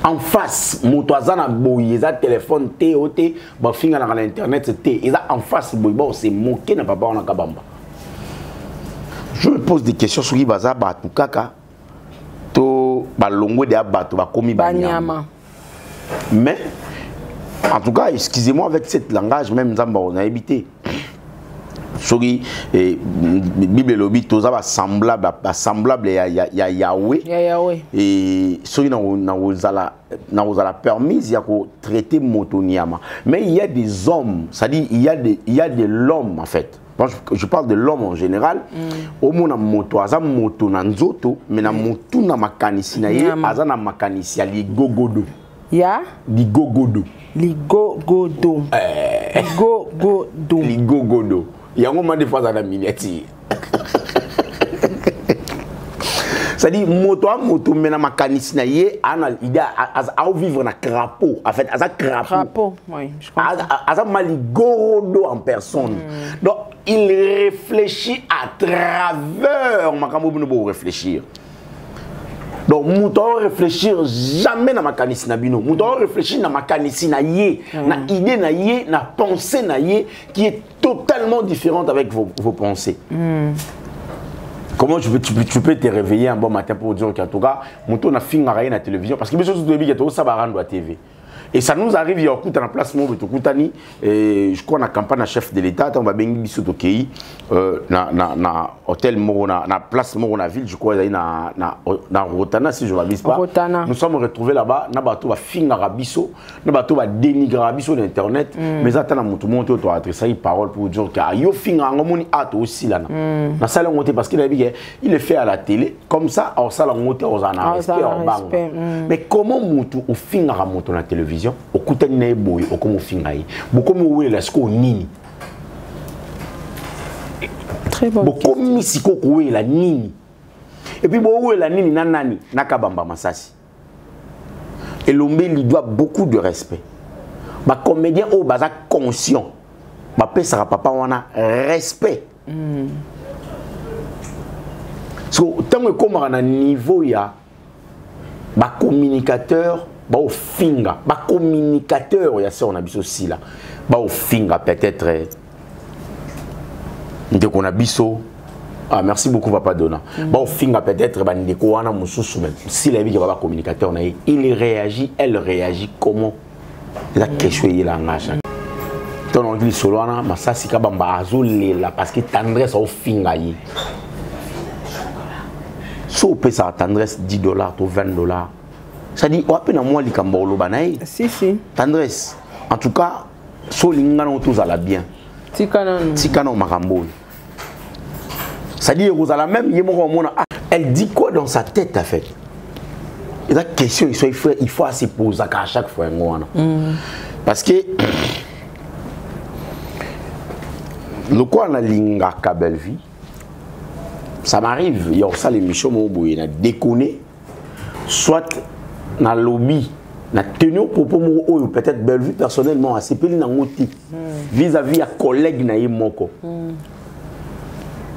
En face, motoazana boy, ça téléphone TOT, ba finga na l'internet T, ils en face boy. C'est manqué na papa wana kabamba. Je me pose des questions sur Ibaza Batu Kaka. Balongo de abato ba komi banyama. Mais en tout cas, excusez-moi avec cette langage même Zamba on a habité. Sori Bible lobi toza ba semblable ya Yahweh. Et sori na ozala permis ya ko traiter motoniama. Mais il y a des hommes, c'est-à-dire il y a de l'homme en fait. Je parle de l'homme en général. Au moins, moto, aza moto na nzoto, mais na moto na makanisi na ye, aza na makanisi ya ligogodo. Ya? Ligogodo. Ligogodo. Ligogodo. Ligogodo. Yango ma des fois za na miniati. C'est-à-dire moto mais na makanisi na ye, ana idée à vivre na crapaud. En fait, aza crapaud. Crapaud, oui, je comprends. Aza maligodo en personne. Donc il réfléchit à travers makambo bino réfléchir. Donc mouton réfléchir jamais na makanisi na bino. Mouton réfléchir na makanisi na ye, na idée na ye, na pensée na ye qui est totalement différente avec vos pensées. Comment tu peux te réveiller un bon matin pour dire qu'en tout cas, mouton na finga na télévision parce que bien sûr tu dois dire que ça va rendre à TV. Et ça nous arrive, il y a un en place, et je crois, dans la campagne chef de l'État, on va bien biso tokei, na hôtel Morona, na place Morona ville, je crois, na Rotana, si je ne m'abuse pas. Rotana. Nous sommes retrouvés là-bas, na bateau va finir à biso, na bateau va dénigrer à biso d'internet, mais attends, tout le monde doit adresser une parole pour dire que yo finir en moni at aussi là. Na salle on parce qu'il a dit il est fait à la télé, comme ça, en salle on monte aux en respect en bang. Mais comment mutu au finir à monter la télévision, au côté de boy, au comme au finir beaucoup mo la sco nini. Très bon. Beaucoup misiko oué la nini. Et puis oué la nini nanani nakabamba masasi. Et l'homme lui doit beaucoup de respect. Bah comédien au baza conscient. Bah ça papa on a respect. So tant que comme à un niveau il y a bah communicateur bah au finga bah communicateur il y a ça on a biso aussi là bah au finga peut-être dès qu'on a biso. Ah, merci beaucoup, Papa Dona. Bon, finga peut-être, si la vie qui va pas communicateur, il réagit, elle réagit comment? La question est là, ton anglais solo, mais ça, c'est quand même parce que tendresse au finga. Si on peut ça, tendresse $10 ou $20, ça dit, on a peine à moi, les cambolo banaï. Si, si. Tendresse. En tout cas, so l'ingano tous à la bien. Tikano marambo. C'est-à-dire vous allez même, elle dit quoi dans sa tête en fait? Et la question, il faut se poser à chaque fois. Parce que le quoi on a linga belle vie, ça m'arrive, il y a ça l'émission où il a déconné, soit dans le lobby, na tenu au propos ou peut-être belle vie personnellement, à CPL n'angoti vis-à-vis à collègue na yemoko.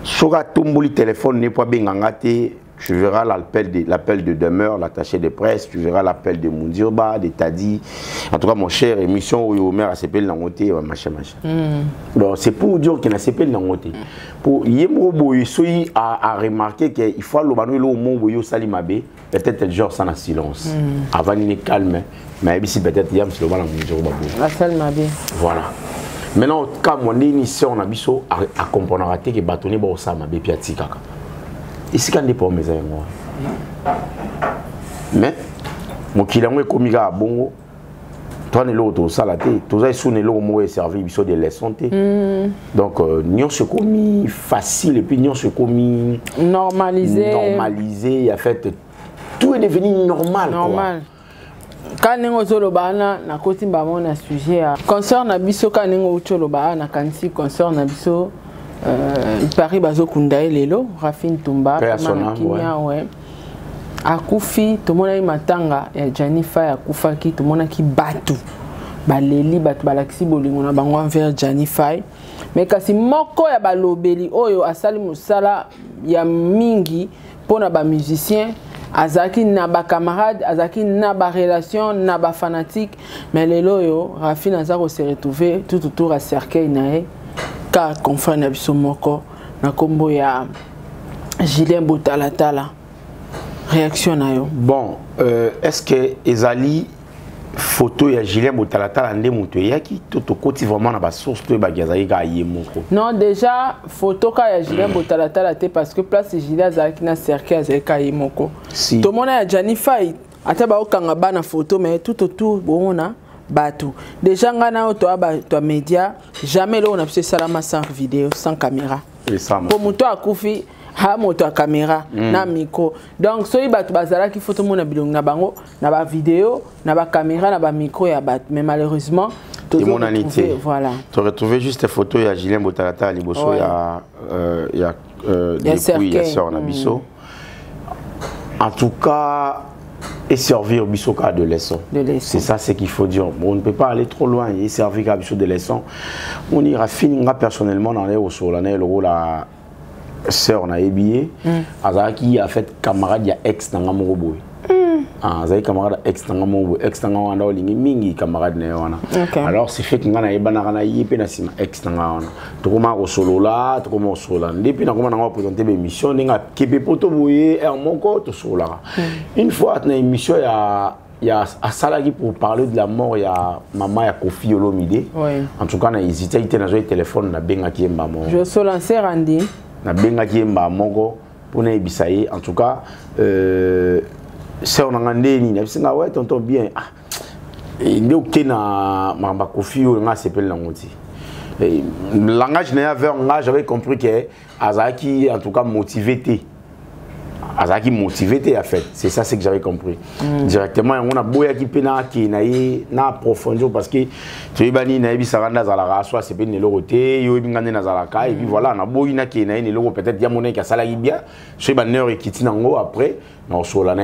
Soga tomboli téléphone n'est pas bien engagé, tu verras l'appel de demeure, l'attaché de presse, tu verras l'appel de Moundirba, de Tadi. En tout cas, mon cher, émission où il y a un CPL Nangote, machin. Donc, c'est pour dire qu'il y a un CPL Nangote. Pour Yemrobo, il a remarqué qu'il faut le manuel au monde où il Salimabe, peut-être le genre sans silence. Avant, il est calme, mais ici, peut-être, il y a un peu de Moundirba. Voilà. Maintenant, quand on est initié, on a biso à comprendre que les bâtonnets sont ça, ma bépi à tikaka. Ici, quand on est pas mes amis, mais mon client est comme il a bon, toi ne l'autre ça la tête, tous les sous ne l'autre moi servi biso de leçons donc nous se commis facile et puis nous se commis normalisé, en fait tout est devenu normal. Quand on est au Bana, na côté bamon na sujet concert na biso quand on est au Bana na kansi concert na biso Paris bazo kundae lelo Rafine Tumba Kimia ouais akufi tomona imatanga ya Janifa akufa ki tomona ki batu baleli batu balaksi bolingo na bango envers Janifa mais kasi moko ya balobeli oyo asali musala ya mingi pona ba musicien azaki na ba camarade azaki na ba relation na ba fanatique mais lelo yo Rafine azako se retrouver tout autour à cercueil nae ka confrère na biso moko na kombo ya Julien Botalatala réaction na yo bon est-ce que ezali photo ya Julien Botalatala ndé muto yaki toto koti vraiment na ba source to ba gazaki ka yemoko non déjà photo ka ya Julien Botalatala te parce que place Julien azaki na cercueil azaki ka yemoko si to mona ya Janifa ata ba okanga bana photo mais tout autour bona batou déjà ngana auto to média jamais là on a fait salama sans vidéo sans caméra pour moto akufi ha moto a caméra na micro donc soyi batou bazala ki photo mona bilong na bango na ba vidéo na ba caméra na ba micro ya bat mais malheureusement voilà tu retrouves juste photo ya Julien Botalatala liboso ya depuis ya sœur na biso en tout cas et servir bisoka de leçon. C'est ça ce qu'il faut dire. Bon, on ne peut pas aller trop loin et servir biso de leçon. On ira finir personnellement dans les ressources l'année le rôle la sœur na ebillé azaki a fait camarade ya ex na ngamoboy. Azaki camarade ex na ngamoboy ex na ngana olingi mingi camarade na wana. Alors c'est fait que ngana ebana kana yipe na sima ex na ngana. To koma ko solo là, to koma solo là. Depuis na koma na présenter be mission ninga kepe poto boye en moko to solo là. Une fois na émission ya il y a à Salagi pour parler de la mort, il y a maman, il y a Kofi Olomide. Oui. En tout cas, il a hésité, il était dans le téléphone, na benga qui est maman. Je suis lancé Randy. Na benga qui est maman pour ne bisaye. En tout cas, c'est on a ngandé ni, na ouais tonton bien. Ah, il est ok na maman Kofi Olomide s'appelle l'angoti. Le langage n'est pas un j'avais compris que Azaki en tout cas motivé. Azaki motivé en fait, c'est ça ce que j'avais compris. Directement on a boya qui pena qui na approfondir parce que tu es bani na ebisa randa za la raso c'est bien le côté yo bingane na za la ka et puis voilà na boyina qui na ne le peut-être ya monnaie qui sala bien je ba neur qui tinango après non sur la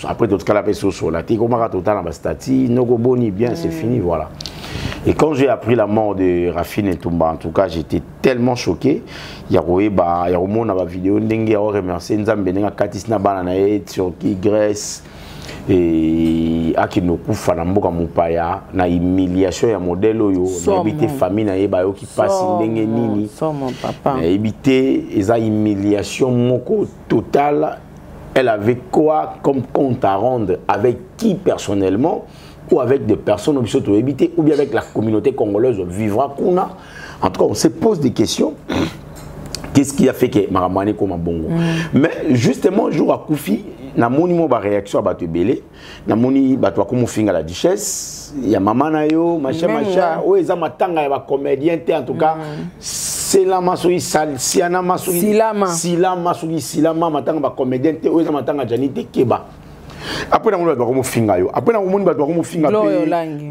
après tout cas la personne sur la ti comment total na stati no go boni bien c'est fini voilà. Et quand j'ai appris la mort de Rafine Etumba, en tout cas, j'étais tellement choqué. Il y a une vidéo, il y a remercié Nzambe Nenga Katisna Bananae, Turquie, Grèce, et Akinoku Fanamboka Mupaya, na humiliation ya modèle yo, na habité famille na yeba yo qui passe ndenge nini. Na habité eza humiliation moko totale. Elle avait quoi comme compte à rendre avec qui personnellement? Ou avec des personnes ou bien avec la communauté congolaise vivra qu'on a. En tout cas, on se pose des questions. Qu'est-ce qui a fait que Maramane comme un bongo? Mais justement, jour à Koufi, na moni mo ba réaction à Bato Belé, na moni Bato comme finga la duchesse, il y a maman na yo, machin, ou eza matanga ya ba comédien en tout cas. C'est la masoui siana masoui silama matanga ba comédien ou eza matanga janite keba. Après, on va finga yo. Après, on va finga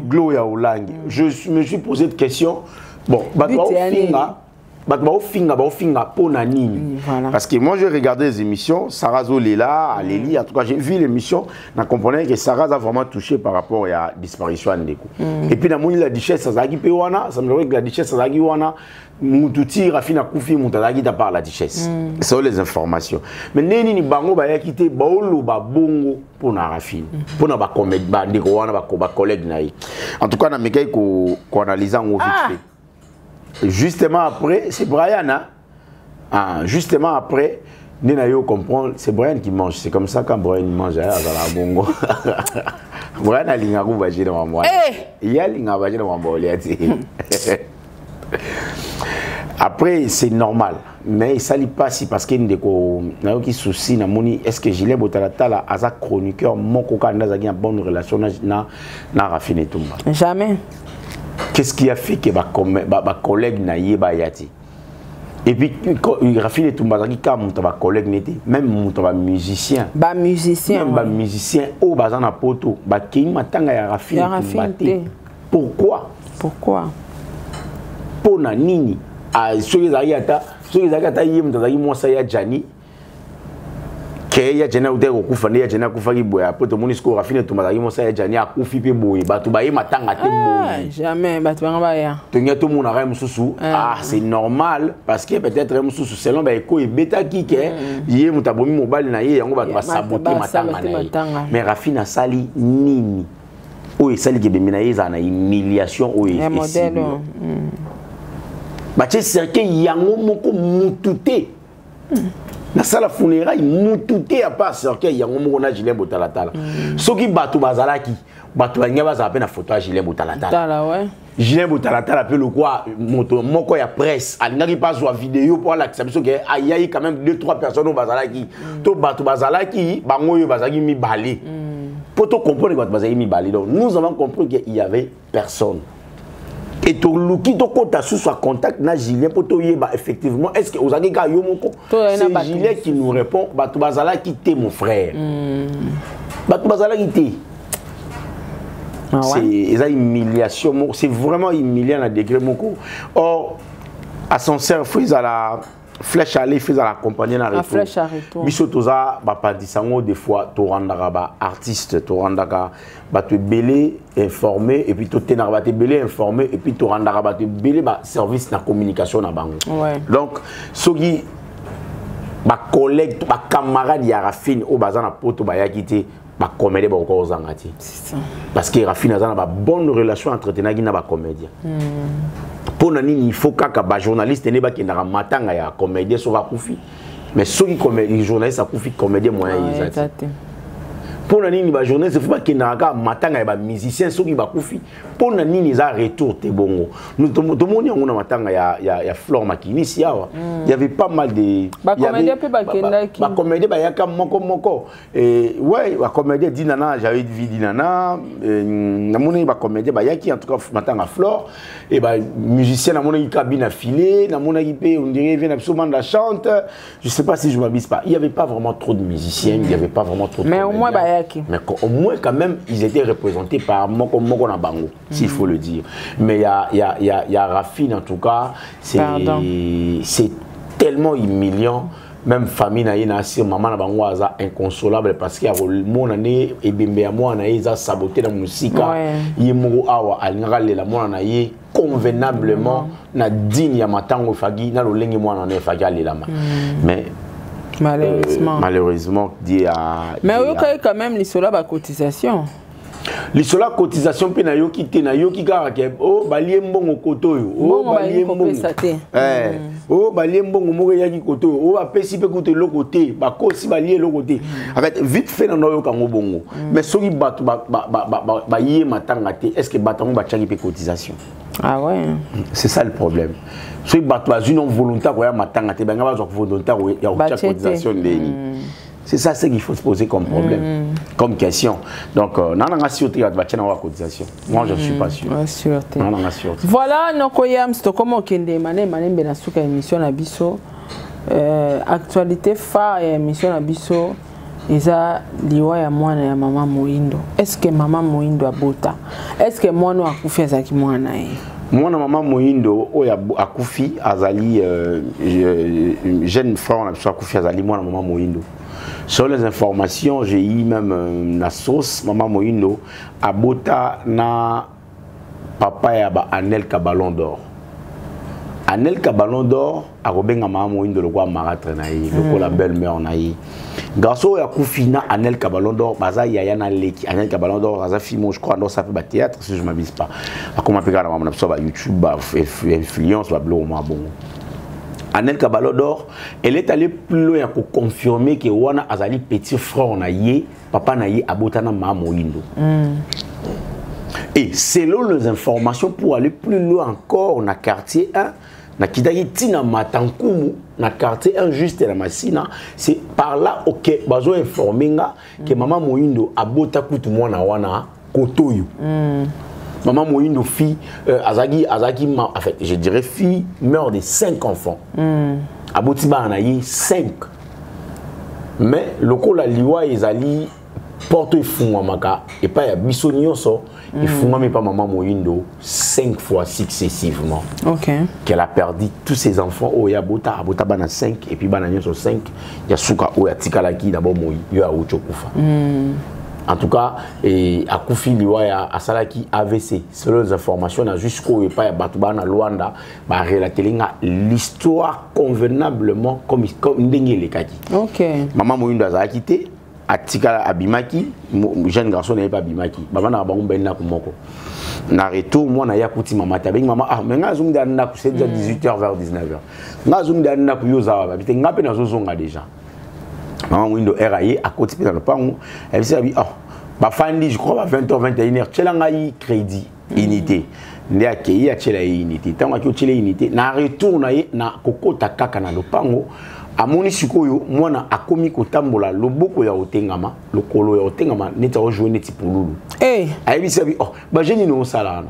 Gloria Olangi. Je me suis posé de questions. Bon, finga pour nani. Parce que moi, j'ai regardé les émissions. Sarah Zolela, Alélie. En tout cas, j'ai vu l'émission. Je comprenais que Sarah a vraiment touché par rapport à la disparition de Ndeko. Et puis, la duchesse Sazagi Pewana. Ça me semble que la duchesse Sazagi Wana. Moutouti, Rafina Koufi, Moutadagi par la duchesse. C'est les informations. Mais Neni Bango va quitter Baolo Babongo pour na Rafine. Pour na comédie, Ndeko Wana, collègue naï. En tout cas, on a mis qu'on analyse en vite fait. Justement après, c'est Brian. Justement après, Nenayo comprend, c'est Brian qui mange. C'est comme ça quand Brian mange à la bongo. Brian a l'ingagou vagé dans moi. Il y a l'ingagou vagé dans moi. Après, c'est normal. Mais ça ne pas si parce qu'il y a des soucis. Est-ce que Julien Botalatala a un chroniqueur, mon coca, a une bonne relation avec Rafine Etumba? Jamais. Qu'est-ce qui a fait que ma collègue n'a pas yati? Et puis, Rafine Etumba, mon collègue n'était même mon musicien. Musicien. Musicien, au bazan à poto, qui m'attend à Rafine Etumba. Pourquoi? Pour nani? Ceux qui ont été moi ça ya Jani. Que ya Jani ou des recoufani ya Jani koufaki boya. Après tout le monde score Rafine Etumba moi ça ya Jani a koufi pe boye. Batu baye matanga te boye. Jamais batu banga ya. Tenga tout monde a mususu. C'est normal parce que peut-être mususu selon ba eko e beta ki ke yé mutabomi mobile na yé yango batu ba saboter matanga na yé. Mais Rafine a sali nini? Oui, celle qui est bien na humiliation ou est modèle. Bah tu sais que yango moko mutute. Na sala funérailles mutute à part cercueil yango moko na Julien Botalatala. Soki batu bazalaki, batu banya baza peine photo à Julien Botalatala. Tala ouais. Julien Botalatala peut le quoi moto moko ya presse, alingaki pas sur vidéo pour l'acceptation que ayi quand même 2-3 personnes au bazalaki. To batu bazalaki, bango yo bazaki mi balé. Pour te comprendre que bazalaki mi balé. Donc nous avons compris qu'il y avait personne. Et tout le qui te compte sous son contact na Julien pour te yeba effectivement est-ce que aux agika yomoko c'est Julien qui nous répond batu bazala quitté mon frère batu bazala quitté c'est humiliation c'est vraiment humiliant à degré moko. Or à son sœur frise à la flèche aller frise à la compagnie na retour biso toza ba pandisango des fois to randaka ba artiste to randaka ba te belé informé et puis to tenara ba te belé informé et puis to randaka ba te belé ba service na communication na bango. Donc soki ba collègue ba camarade ya Rafine au bazana poto ba yakité ba comédien ba ko zangati. C'est ça. Parce que Rafine azana ba bonne relation entretenaki na ba comédien. Pour nani il faut que journaliste ne ba ki na matanga ya comédien so va koufi. Mais ceux qui comédien journaliste a koufi comédien moyen exact. Pour nani ba journée c'est faut pas qu'il n'aga matanga ba musicien ceux qui ba kufi. Pour nani les a retour te bongo. Nous tout le monde on a matanga ya Flore Makini si awa. Il y avait pas mal de ba comédie pe ba kenda ki. Ba comédie ba yaka moko et ouais ba comédie dinana j'avais vu dinana na moni ba comédie ba yaki en tout cas matanga Flore et ba musicien na moni cabine affilée na moni pe on dirait vient absolument de la chante. Je sais pas si je m'abuse pas. Il y avait pas vraiment trop de musiciens, il y avait pas vraiment trop de. Mais au moins ba mais au moins quand même ils étaient représentés par Moko na Bango s'il faut le dire. Mais il y a Rafine en tout cas c'est tellement humiliant. Même famille na yena si maman na bango aza inconsolable parce qu'il y a mon année et bimbe à moi na yeza saboté la musique yemo awa alinga lela mon na ye convenablement na digne ya matango fagi na lolengi moi na fagi lela mais malheureusement dit à mais il y a quand même l'issola ba cotisation. L'issola cotisation pe na yo kité na yo ki kaka ke o balie mbongo koto yo o balie mbongo o balie mbongo moko ya ki koto o ba pesi pe kote lo côté ba kosi balie lo côté en fait vite fait na yo kango bongo mais soki batu ba yé matanga te est-ce que batango ba tchaki pe cotisation. Ah ouais, c'est ça le problème. Soki batu ba une volontaire ko ya matanga te ba nga ba zo volontaire ya cotisation de. C'est ça ce qu'il faut se poser comme problème, comme question. Donc, non, on a sûreté à la cotisation. Moi, je ne suis pas sûr. Voilà, nous avons comme Okende Mané Benasuka émission à Bisso. Actualité phare et émission à Bisso. Isa liwa ya mwana ya Mama Moindo. Est-ce que Mama Moindo a bota? Est-ce que moi nous a koufi azaki mwana e? Mwana Mama Moindo oya akufi azali jeune frère on a besoin koufi azali mwana Mama Moindo. Sur les informations, j'ai eu même la sauce Mama Moindo abota na papa ya ba Anel Kabalon d'or. Anel Kabalon d'or a robenga Mama Moindo le roi marâtre na yi, le la belle-mère na yi. Garçon ya koufina Anel Kabalon d'or baza yaya na leki Anel Kabalon d'or aza film je crois dans ça fait théâtre si je m'abuse pas. Comment appeler la maman sur YouTube ba influence ba blog ma bon. Anel Kabalon d'or, elle est allée plus loin pour confirmer que wana azali petit frère na yé, papa na yé abotana Mama Moindo. Et selon les informations pour aller plus loin encore na quartier 1, na kidaki tina matankumu na quartier 1 juste la Massina, c'est par là OK bazo informer nga que Mama Moindo abota kutu mwana wana kotoyo. Mama Moindo fille azaki en fait je dirais fille mère de 5 enfants. Aboti ba na yi 5. Mais loko la liwa ezali porte fungwamaka et pas ya biso nyonso il fungwami pas Mama Moindo 5 fois successivement. OK. Qu'elle a perdu tous ses enfants au ya abota bana 5 et puis bana nyonso 5 ya suka o ya tikalaki d'abord moi yo a uchokufa. En tout cas, à Koufi Liwaya, à Salaki AVC, selon les informations, jusqu'au pas Batubana Luanda, relater l'histoire convenablement comme les kaki. Ok. Maman Moindo a quitté, à Tika Abimaki, jeune garçon n'est pas Abimaki. Maman n'a pas un kumoko. Na retour, moi, na yakuti maman tabeng maman ah mais nga zoom d'anna c'est déjà 18h vers 19h. Nga zoom d'anna ku yoza ba bité nga pe na zozonga déjà. Maman Moindo RAI à côté dans le pango elle s'est dit ah ba fandi je crois à 20h 21h tchelanga yi crédit unité ndé akei ya tchela unité tant que tchela unité na retour na ye na kokota kaka na lopango amoni sikoyo mwana akomi kotambola loboko ya otengama lokolo ya otengama neta ojoue neti pululu ayebisa bi oh ba jeni no salana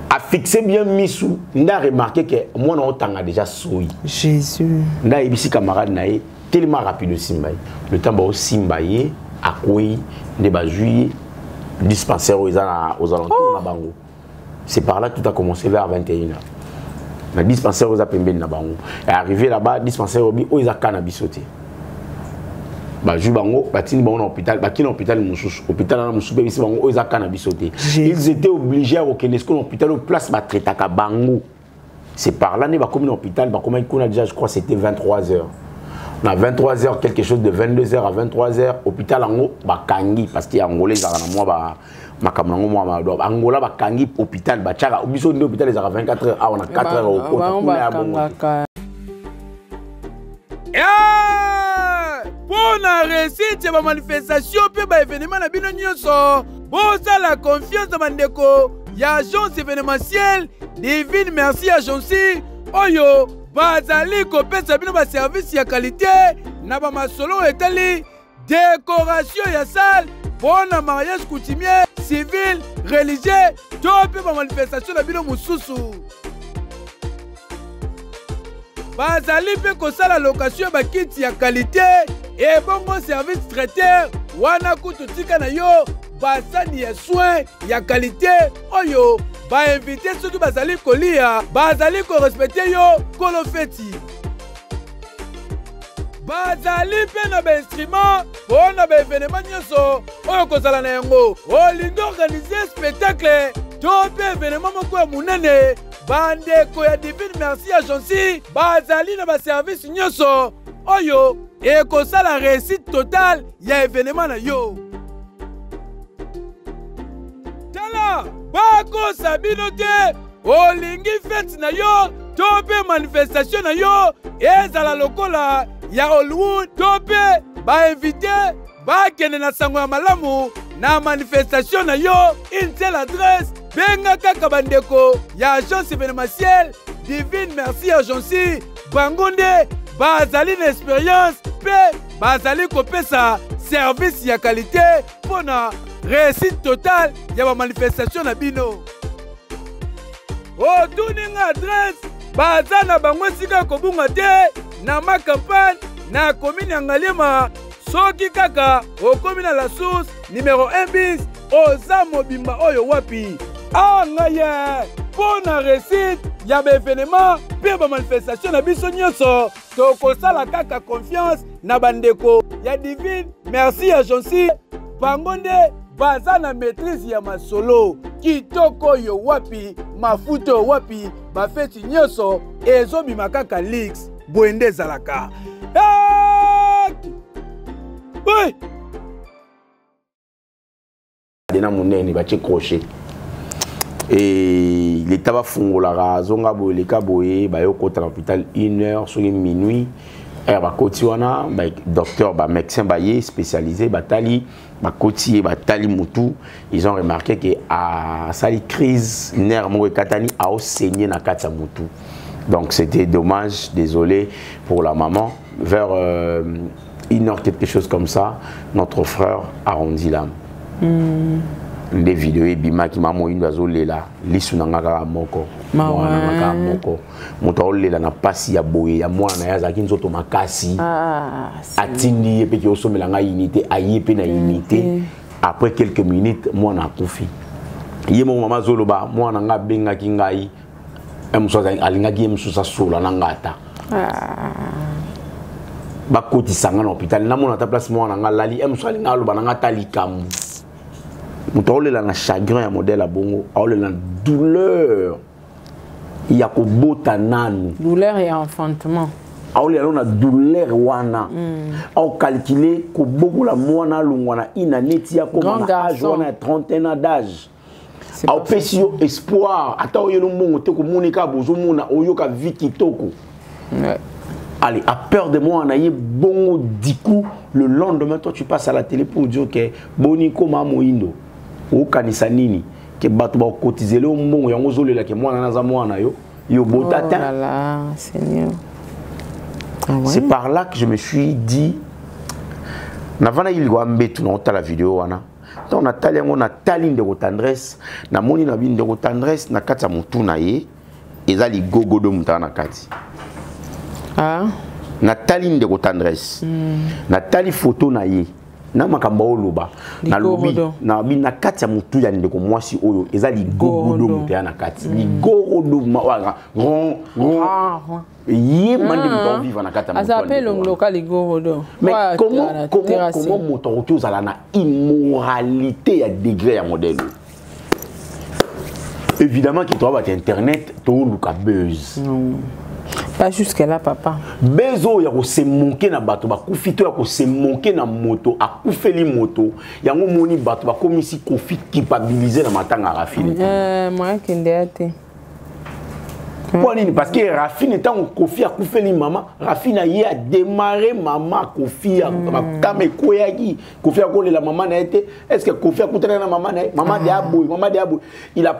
a fixé bien Missou, n'a remarqué que moi on tanga déjà soui. Jésus. N'a ebisi camarade nae tellement rapide Simbaye. Le temps ba Simbaye à quoi de ba juillet dispensaire aux alentours na bango. C'est par là que tout a commencé vers 21h. Le dispensaire aux apembe na bango. Et arrivé là-bas dispensaire obi aux cannabis sauté. Ba ju bango batini bango na hôpital bakini hôpital mususu hôpital na mususu bisi bango oza cannabis sauté. Ils étaient obligés à reconnaître que l'hôpital au place ba traitaka bango. C'est par là né ba comme l'hôpital ba comme qu'on a déjà je crois c'était 23h. Na 23h quelque chose de 22h à 23h hôpital ango ba kangi parce qu'il y a angolais za na moi ba makamnango moi ma angola ba kangi hôpital ba tchaka biso ndi hôpital za 24h ah on a 4h au côté. pour la réussite de la manifestation et de l'événement na bino nyonso. Bosa la confiance de Mandeko. Ya agence événementielle Divine Merci Agence. Oyo bazali kopesa bino ba service ya qualité na ba masolo etali décoration ya salle pour un mariage coutumier, civil, religieux, top ba manifestation na bino mususu. Bazali pe kosala location ba kit ya qualité et bon service traiteur wana kutu tika na yo basani ya soin ya qualité oyo ba invité ceux qui bazali kolia bazali ko respecter yo kolo feti. Bazali pe na ba instrument pour na ba événement nyonso oyo kozala na yango olingo organiser spectacle to pe événement moko ya munene bandeko ya Divine Merci Agence bazali na ba service nyonso oyo ekosala réussite totale ya événement na yo. Tala bako sabino te olingi fête na yo to pe manifestation na yo ezala lokola ya Hollywood to pe ba invité ba kende na sango ya malamu na manifestation na yo une seule adresse benga kaka bandeko ya agence événementielle Divine Merci Agence bangonde bazali na expérience pe bazali kopesa service ya qualité pour na réussite totale ya ba manifestation na bino. Otuninga adresse baza na bango sika kobunga te na ma campagne na commune ya Ngaliema soki kaka okomi na la source numéro 1 bis oza mobimba oyo wapi ngaya pour na réussite ya ba événement pe ba manifestation na biso nyonso tokosala kaka confiance na bandeko ya Divine Merci Agence bangonde baza na maîtrise ya masolo kitoko yo wapi mafuta wapi bafeti nyonso ezobima kaka leaks boende ezalaka. Dena munene bache crochet et l'état va fungola zonga boye ka boye ba yo kota l'hôpital 1h sur minuit ba koti wana ba docteur ba médecin ba yé spécialisé ba tali ba koti ba tali mutu ils ont remarqué que à sali crise nerf mo katani a saigné na kata mutu. Donc c'était dommage, désolé pour la maman. Vers 1h quelque chose comme ça, notre frère arrondit l'âme. Les vidéos et bima qui m'a moïne d'oiseau là lisunanga moko mwana moko moto lela na pasi ya boye ya mwana ya zaki nzoto makasi atindi pe ki osomela nga unité ayepe na unité après quelques minutes mwana akufi ye mo mama zoloba mwana nga benga ki ngai emsoza alinga ki emsusa sola na ngata ba koti sanga na hôpital na mona ta place mwana nga lali emso alinga loba na ngata likamu. Moutoule la chagrin à modèle à bongo, la douleur. Il y a ko bota nanu. Douleur et enfantement. La douleur wana. Au calculer ko beaucoup la moana lungwana inanetia comme âge wana 31 ans d'âge. Au pesio espoir. Ata oyelo mongo te ko monika bozo mona oyoka vie kitoko. Allez, à peur de moi, on a eu bon du coup, le lendemain, toi tu passes à la télé pour dire que Boniko Mamoindo, ou Kanisanini, que Batou va cotiser le bon, et on ose le que moi, on a yo botata. C'est par là que je me suis dit, Navana il doit mettre la vidéo, on a tali de tendresse, na moni na bin de tendresse, na kata mutu na ye, ezali gogo do mutana kati. Nathalie de tendresse Nathalie photo na ye na makamba oloba na lobi na bi na kati ya mutu ya ndeko mwasi oyo ezali gogodo mutu ya na kati gogodo ron ye mandi mutu vivre na kati ya mutu ça appelle le local gogodo. Mais comment mutu otozala na immoralité ya degré ya modèle. Évidemment qu'il doit être internet to luka buzz. Pas jusqu'à là, papa. Bezo ya ko se monke na bato ba kufito ya ko se monke na moto akufeli moto yango moni bato ba komisi kofi culpabiliser na matanga rafine. Moi qui ndete. Parce que Rafine étant au Kofi a coupé les maman, Rafine a démarré maman Kofi a Kame Koyagi, Kofi a collé la maman n'a été. Est-ce que Kofi a coupé la maman n'a été? Maman de Abou. Elle a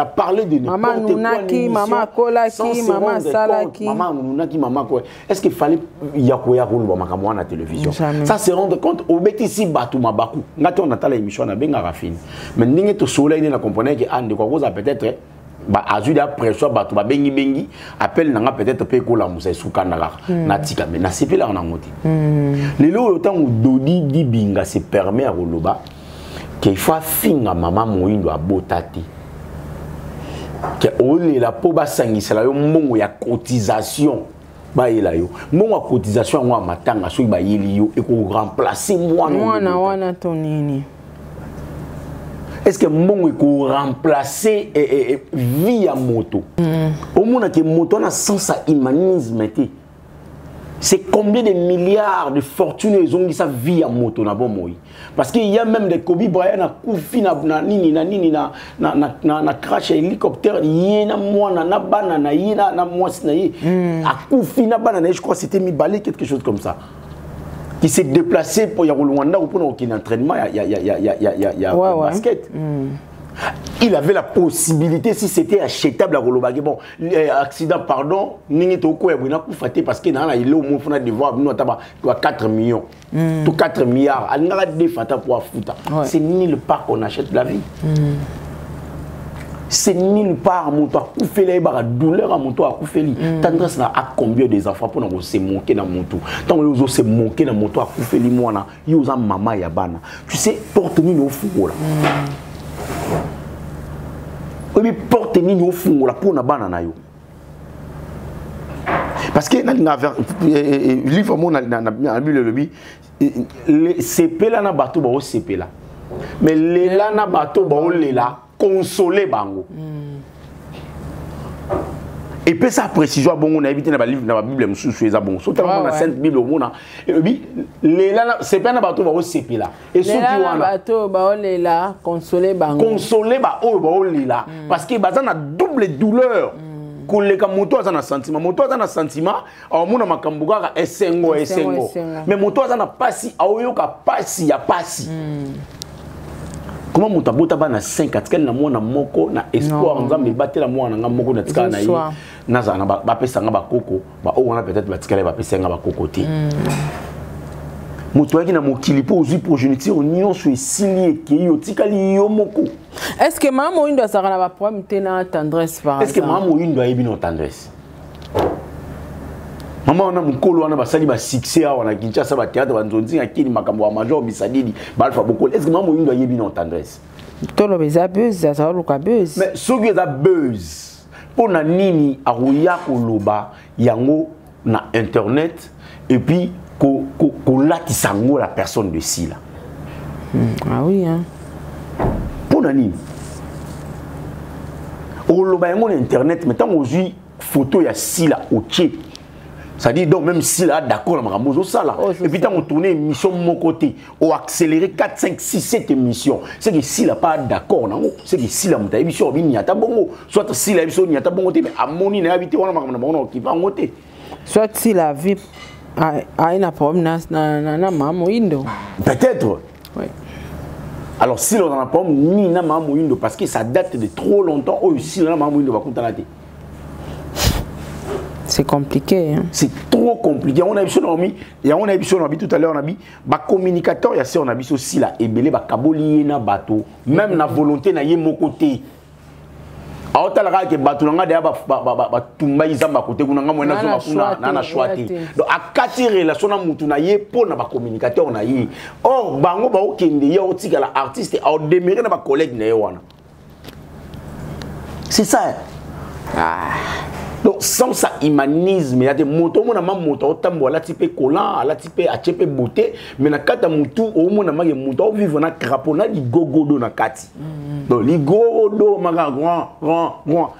parlé de maman Nounaki, maman Kolaki, maman Salaki. Maman Nounaki, maman Koy. Est-ce qu'il fallait Yakoya roule à la télévision? Ça se rendre compte au Bétissi Batou Mabakou. N'a-t-on la émission à Benga Rafine. Mais n'y est au soleil, il a compris qu'il de quoi peut-être. Bah ajuda pression batu ba bengi appelle nanga peut-être pe ko la musa sukana na tika mais na sepela na ngoti lelo autant dodi di binga se permet à roloba qu'il faut finga maman moindo abotati que ole la po ba sangisela yo mbongo ya cotisation ba yela yo mbongo ya cotisation ngwa matanga so ba yeli yo e ko remplacer moi wana tonini. Est-ce que mon éco remplacer via moto? Au moins que moto na sens à humanisme. C'est combien de milliards de fortunes ils ont dit ça via moto na bon moi. Parce qu'il y a même des Kobe Bryant na koufi na crash hélicoptère yena moi na banana yena na moi na yi a koufi na banana je crois c'était mi balé quelque chose comme ça. Qui s'est déplacé pour y avoir le Rwanda ou pour aucun entraînement, il y a basket. Il avait la possibilité, si c'était achetable à Rolobagé, bon, accident, pardon, parce qu'il y a au moins devoir 4 millions, tout 4 milliards, c'est nulle part qu'on achète la vie. C'est nulle part mon toit couper les barres douleur à mon toit couper li tendance na à combien des enfants pour nous se moquer dans mon toit tant les autres se moquer dans mon toit couper li moi na yo za maman ya bana tu sais porte ni au fou là oui porte ni au fou là pour na bana na yo parce que na livre mon na le lobby CP là na bateau ba o CP là mais les là na bateau ba o les là consoler bango. Et puis ça précision bon on a évité dans la livre dans la Bible sous ça bon surtout dans la Sainte Bible on a les là c'est pas na bateau ba o CP là et ceux qui ont bateau ba o là consoler bango parce que bazan a double douleur koleka moto azana sentiment au mona makambuka esengo mais moto azana pasi aoyoka pasi ya pasi. Comment mon tabou na 5 atkel na mona moko na espoir nzambe batela mwana nga moko na tika na yi naza na ba pesa nga ba koko ba o wana peut-être batikala ba pesa nga ba koko te moto yaki na mokili po ozui progéniture union so esili eke yo tikali yo moko. Est-ce que maman Moindo ça na ba problème te na tendresse par exemple? Est-ce que maman Moindo ayebi na tendresse? Maman on a mukolo wana basali ba succès a wana Kinshasa ba théâtre ba nzonzi akini makambo wa major bisadidi ba alpha boko. Est-ce que maman Moindo ayebi na tendresse? Tolo beza buzz ça luka buzz. Mais soki za buzz pona nini aroya koloba yango na internet et puis ko latisango la personne de si là. Ah oui hein. Pona nini? Oloba yango na internet mais tant aujourd'hui photo ya si là au tché. Ça dit donc même si là d'accord la makambo ça là et puis tant on tourner émission mon côté ou accélérer 4 5 6 7 émissions c'est que si là pas d'accord non c'est que si là mon émission bi nyata bongo soit si la émission nyata bongo mais amoni na habité wana makambo bongo qui va ngote soit si la vie a un problème na maman Moindo peut-être oui. Alors si on a un problème ni na maman Moindo parce que ça date de trop longtemps ou si là maman Moindo va contana te. C'est compliqué. Hein? C'est trop compliqué. On a vu tout à l'heure, on a vu les communicateurs, on a vu aussi là, et belé, kaboli na bateau, même na volonté na yé mon côté. Alors t'as la que bateau na nga ba tumba izamba côté kuna nga mwana zoma kuna na choité. Donc à quatre relations na mutu na yé pour na ba communicateur na yé. Or bango ba okende ya otika la artiste a déméré na ba collègue na wana. C'est ça. Ah. Donc sans ça humanisme il y a des motos mon ama moto otambo ala type collant ala type achepe beauté mais na kata mutu o mon ama moto vivre na crapona di gogodo na kati donc li gogodo maga grand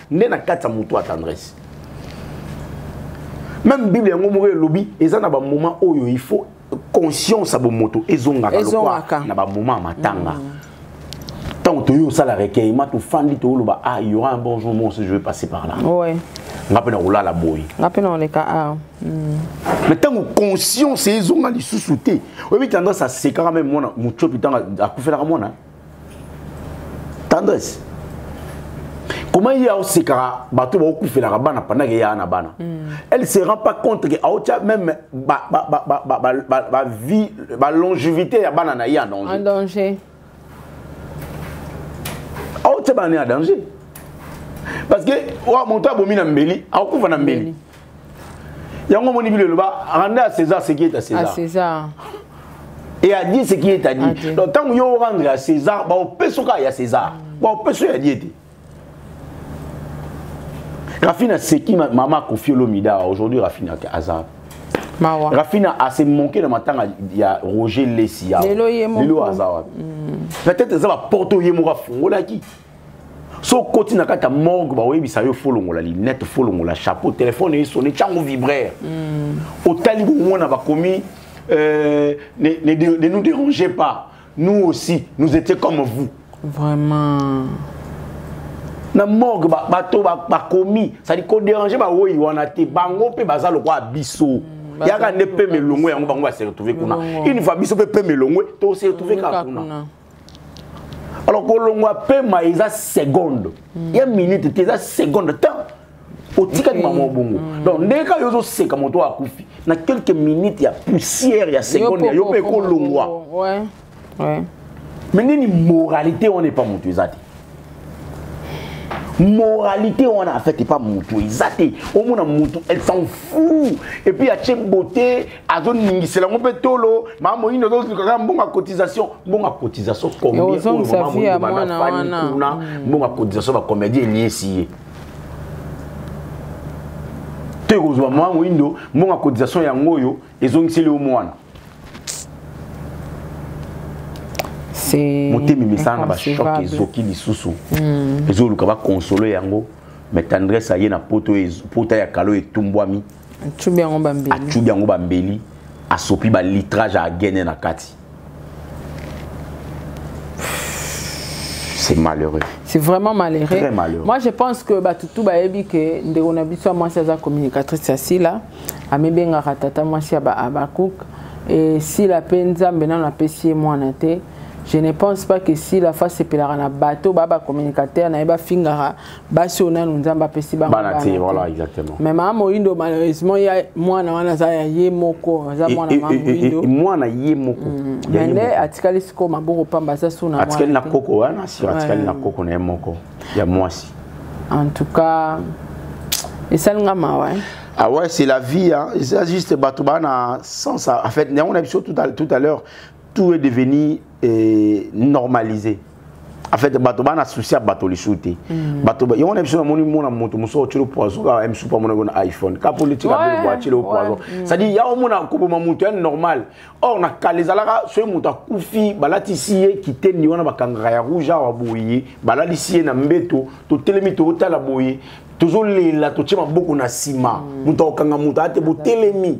ne na kata mutu a tendresse même bible ngo mo lobi eza na ba moment oyo il faut conscience à bo moto ezonga na ba moment matanga tant que ça la recueillement tout fandi to loba ah il y aura un bon jour moi je vais passer par là ouais ngapena ola la boy ngapena on les cas mais tant que conscience ils ont les sous-soutés oui tendance à séquer même moi mon chop tant à couper la moi tendance comment il y a aussi car bateau va couper la bana pendant qu'il y a na bana elle se rend pas compte que même vie longévité ya bana na y en danger tu es en danger parce que mon toit bomina mbeli a couper na mbeli yango moni bilelo ba rendre à César ce qui est à César et a dit ce qui est à dire donc tant yo rendre à César ba opesoka ya César ba opeso ya diete Rafina c'est qui maman confié l'omida aujourd'hui Rafina hasard Rafina a se manqué dans matin il y a Roger Lessia Lelo hasard peut-être ça va porter yemo ka fongola ki so côté na kata morgue ba webi sa yo folongo la lunette folongo la chapeau téléphone et sonné chango vibraire au talibo on a ba commis ne nous dérangez pas nous aussi nous étions comme vous vraiment na morgue bato ba commis ça dit qu'on déranger ba oui wana te bango pe baza lo kwa biso yaka ne pe melongo yango bango ba se retrouver kuna une fois biso pe melongo to se retrouver ka kuna alors que l'on a fait maïsa seconde, il y a une minute, il y a seconde temps. Au tika de maman bongo. Donc dès que yozo c'est comme toi à Koufi, dans quelques minutes il y a poussière, il y a seconde, il y a yope ko longwa. Ouais. Mais ni moralité on n'est pas montuisate. Moralité on a fait pas montuisate. Au moins montu, elle s'en fout. Et puis il y a tchèque beauté, à zone ningi c'est la mon pétolo, maman il nous donne bon à cotisation combien on sa vie à moi bon à cotisation va comédie lié ici. Tu vois moi windo bon à cotisation ya ngoyo ils ont ici le moine. Monté mimisa na ba choc ezoki lisusu ezoluka ba consoler yango mais tendresse aye na poto ya kalo etumbwami achubi yango bambeli asopi ba litrage a gagner na kati. C'est malheureux. C'est vraiment malheureux. Très malheureux. Moi je pense que tout ba ebi que ndeko na biso moi c'est communicatrice asila amebenga ratata moi si abakouk et si la penza mbena na pesi moi na te. Je ne pense pas que si la face est un bateau, baba communicateur, na eba fingara, basi on a nous nzamba pesi ba. Voilà exactement. Mais maman Indo malheureusement il y a moi na wana za ye moko, za moi na maman Indo. Moi na ye moko. Mais atikali siko maboko pamba za suna. Atikali na koko wana si atikali na koko na moko. Ya moi si. En tout cas, et ça ngama ouais. Ah ouais, c'est la vie hein. C'est juste bateau bana sans ça. En fait, on a vu tout à l'heure, tout est devenu normalisé. En fait, bateau bana souci à bateau les shooter. Bateau y on a besoin de mon moto muso tiro poison ka m super mon iPhone. Ka politique a voiture le poison. Ça dit ya on a ko moto normal. Or na kalizalaka so moto kufi balati sié qui te ni wana bakanga ya rouge wa boyi, balali sié na mbeto to telemi to tala boyi. Toujours la to chema beaucoup na sima. Moto kanga moto ate bo telemi.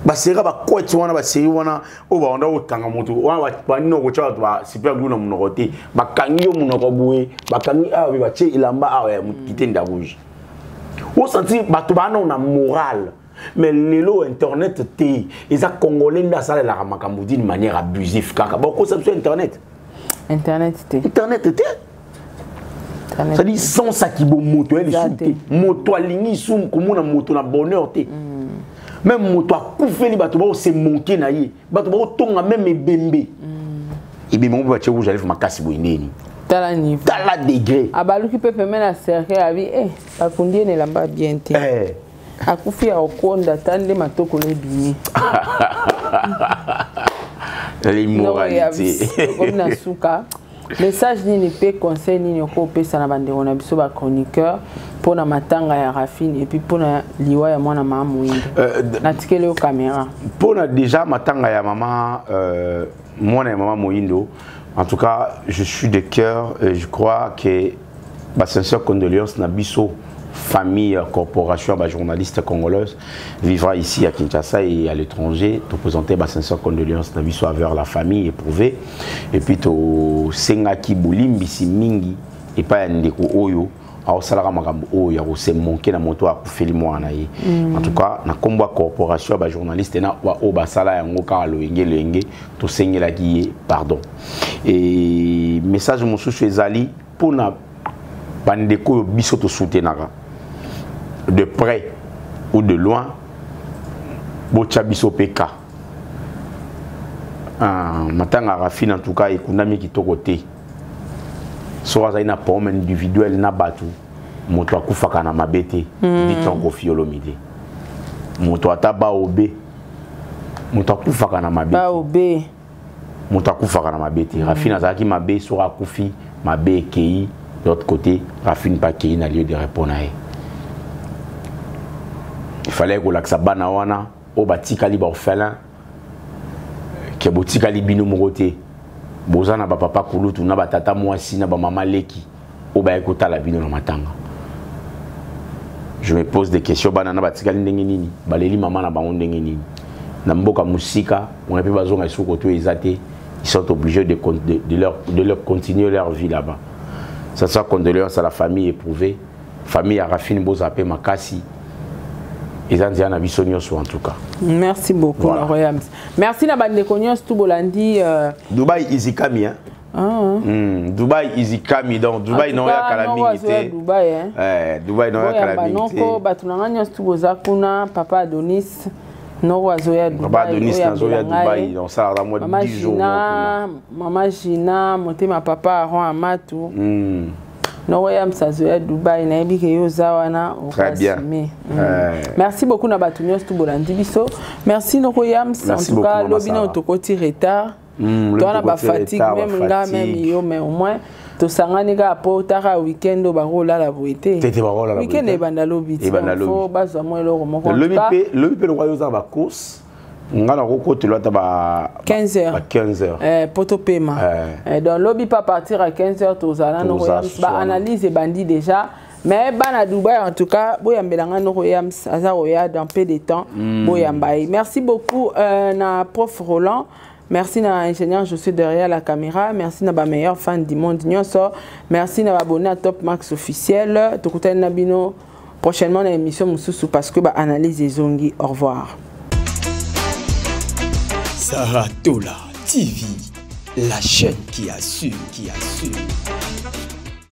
Basera ba kwetsi wana baseri wana oba onda otanga moto wana ba nino ko tshwa ba super glue na munokote bakangi yo munoko buwe bakangi awe ba tshé ilamba awe mukite nda rouge o senti bato bana na moral mais lelo internet te eza congolais nda sala la makambo d'une manière abusive kaka ba ko sur internet te ça dit sans ça qui bo moto elle souté moto alingi sum komona moto na bonheur te. Même moto a couvert les bateaux, c'est monté naïe. Bateau tonga même ebembe. Et bien mon bateau rouge j'allais ma casse boineni. Tala niveau. Tala degré. Abalu qui peut permettre à serrer à vie. Pas combien ne l'a pas bien té. A couper au konda tande matoko le bien. L'immoralité. Comme na souka. Message ni pe conseil ni ko pesa na bande on a biso ba chroniqueur pour na matanga ya Rafine et puis pour na liwa ya mwana mama Moindo na tikele au caméra pour na déjà matanga ya maman mwana ya mama Moindo. En tout cas je suis de cœur je crois que ba sincère condoléances na biso famille, corporation, journaliste congolaise vivra ici à Kinshasa et à l'étranger, te présenter ma sincère condoléance vers la famille éprouvée et puis to senga ki bolimbisi mingi et pas ndeko oyo au salaire makambo o ya ko se manquer na moto a kufeli mwana ye en tout cas na kombo corporation ba journaliste na wa o ba sala yango ka loenge to sengela ki pardon et message mosusu ezali pour na bandeko biso to soutenaka de près ou de loin bocha biso peka matanga rafine en tout cas ekundami kitoko te so aza ina pomme individuel na batu moto akufaka na mabete diton ko fiolomide moto ataba obe moto akufaka na mabete ba obe moto akufaka na mabete rafine azaki mabe so akufi mabe kei de l'autre côté rafine pas kei na lieu de répondre. Il fallait que l'axe bana wana o batikali ba orphelin ke botikali bino mokote bozana ba papa kulutu na ba tata mwasi na ba mama leki o ba ekota la bino na matanga. Je me pose des questions bana na batikali ndenge nini baleli mama na bango ndenge nini na mboka musika on a peu besoin de sokoto ezate ils sont obligés de leur continuer leur vie là-bas. Ça soit condoléances à la famille éprouvée, famille à Rafine Bozapé Makasi. Et ça, en tout cas. Merci beaucoup, voilà. Royams. Merci na bande konyos tout bolandi. Dubaï Izikami hein. Dubaï Izikami donc Dubaï non ya calamité. Dubaï hein. Dubaï non ya calamité. Noko batunanga nyos tout bozakuna papa Adonis no wazoya Dubaï. Papa Adonis nazoya Dubaï donc ça dans moins de 10 jours. Maman Gina, monter ma papa Aaron Amatou. No Royams azoya Dubaï na ebike yo zawana au très bien. Merci beaucoup na batunios tout bolandi biso. Merci no Royams en tout cas lobino tokoti retard. Toi na fatigue même nga même yo mais au moins to sangani ga po tara weekend ba rola la boité. Weekend e banda lobi. Faut bazwa mo eloko moko. Le BP le royaux za ba course. Ngana roko te lota ba 15h. 15h. Poto paiement. Donc lobby pas partir à 15h to zala no Royams ba analyse bandi déjà. Mais bana Dubaï en tout cas boyambelanga no Royams azaroya dans peu de temps boyambaye. Merci beaucoup na prof Roland. Merci na ingénieur, je suis derrière la caméra. Merci na ba meilleur fan du monde nyonso. Merci na abonné à Top Max officiel. Tokutana na bino prochainement na émission mususu parce que ba analyse ezongi. Au revoir. Saratola TV, la chaîne qui assure.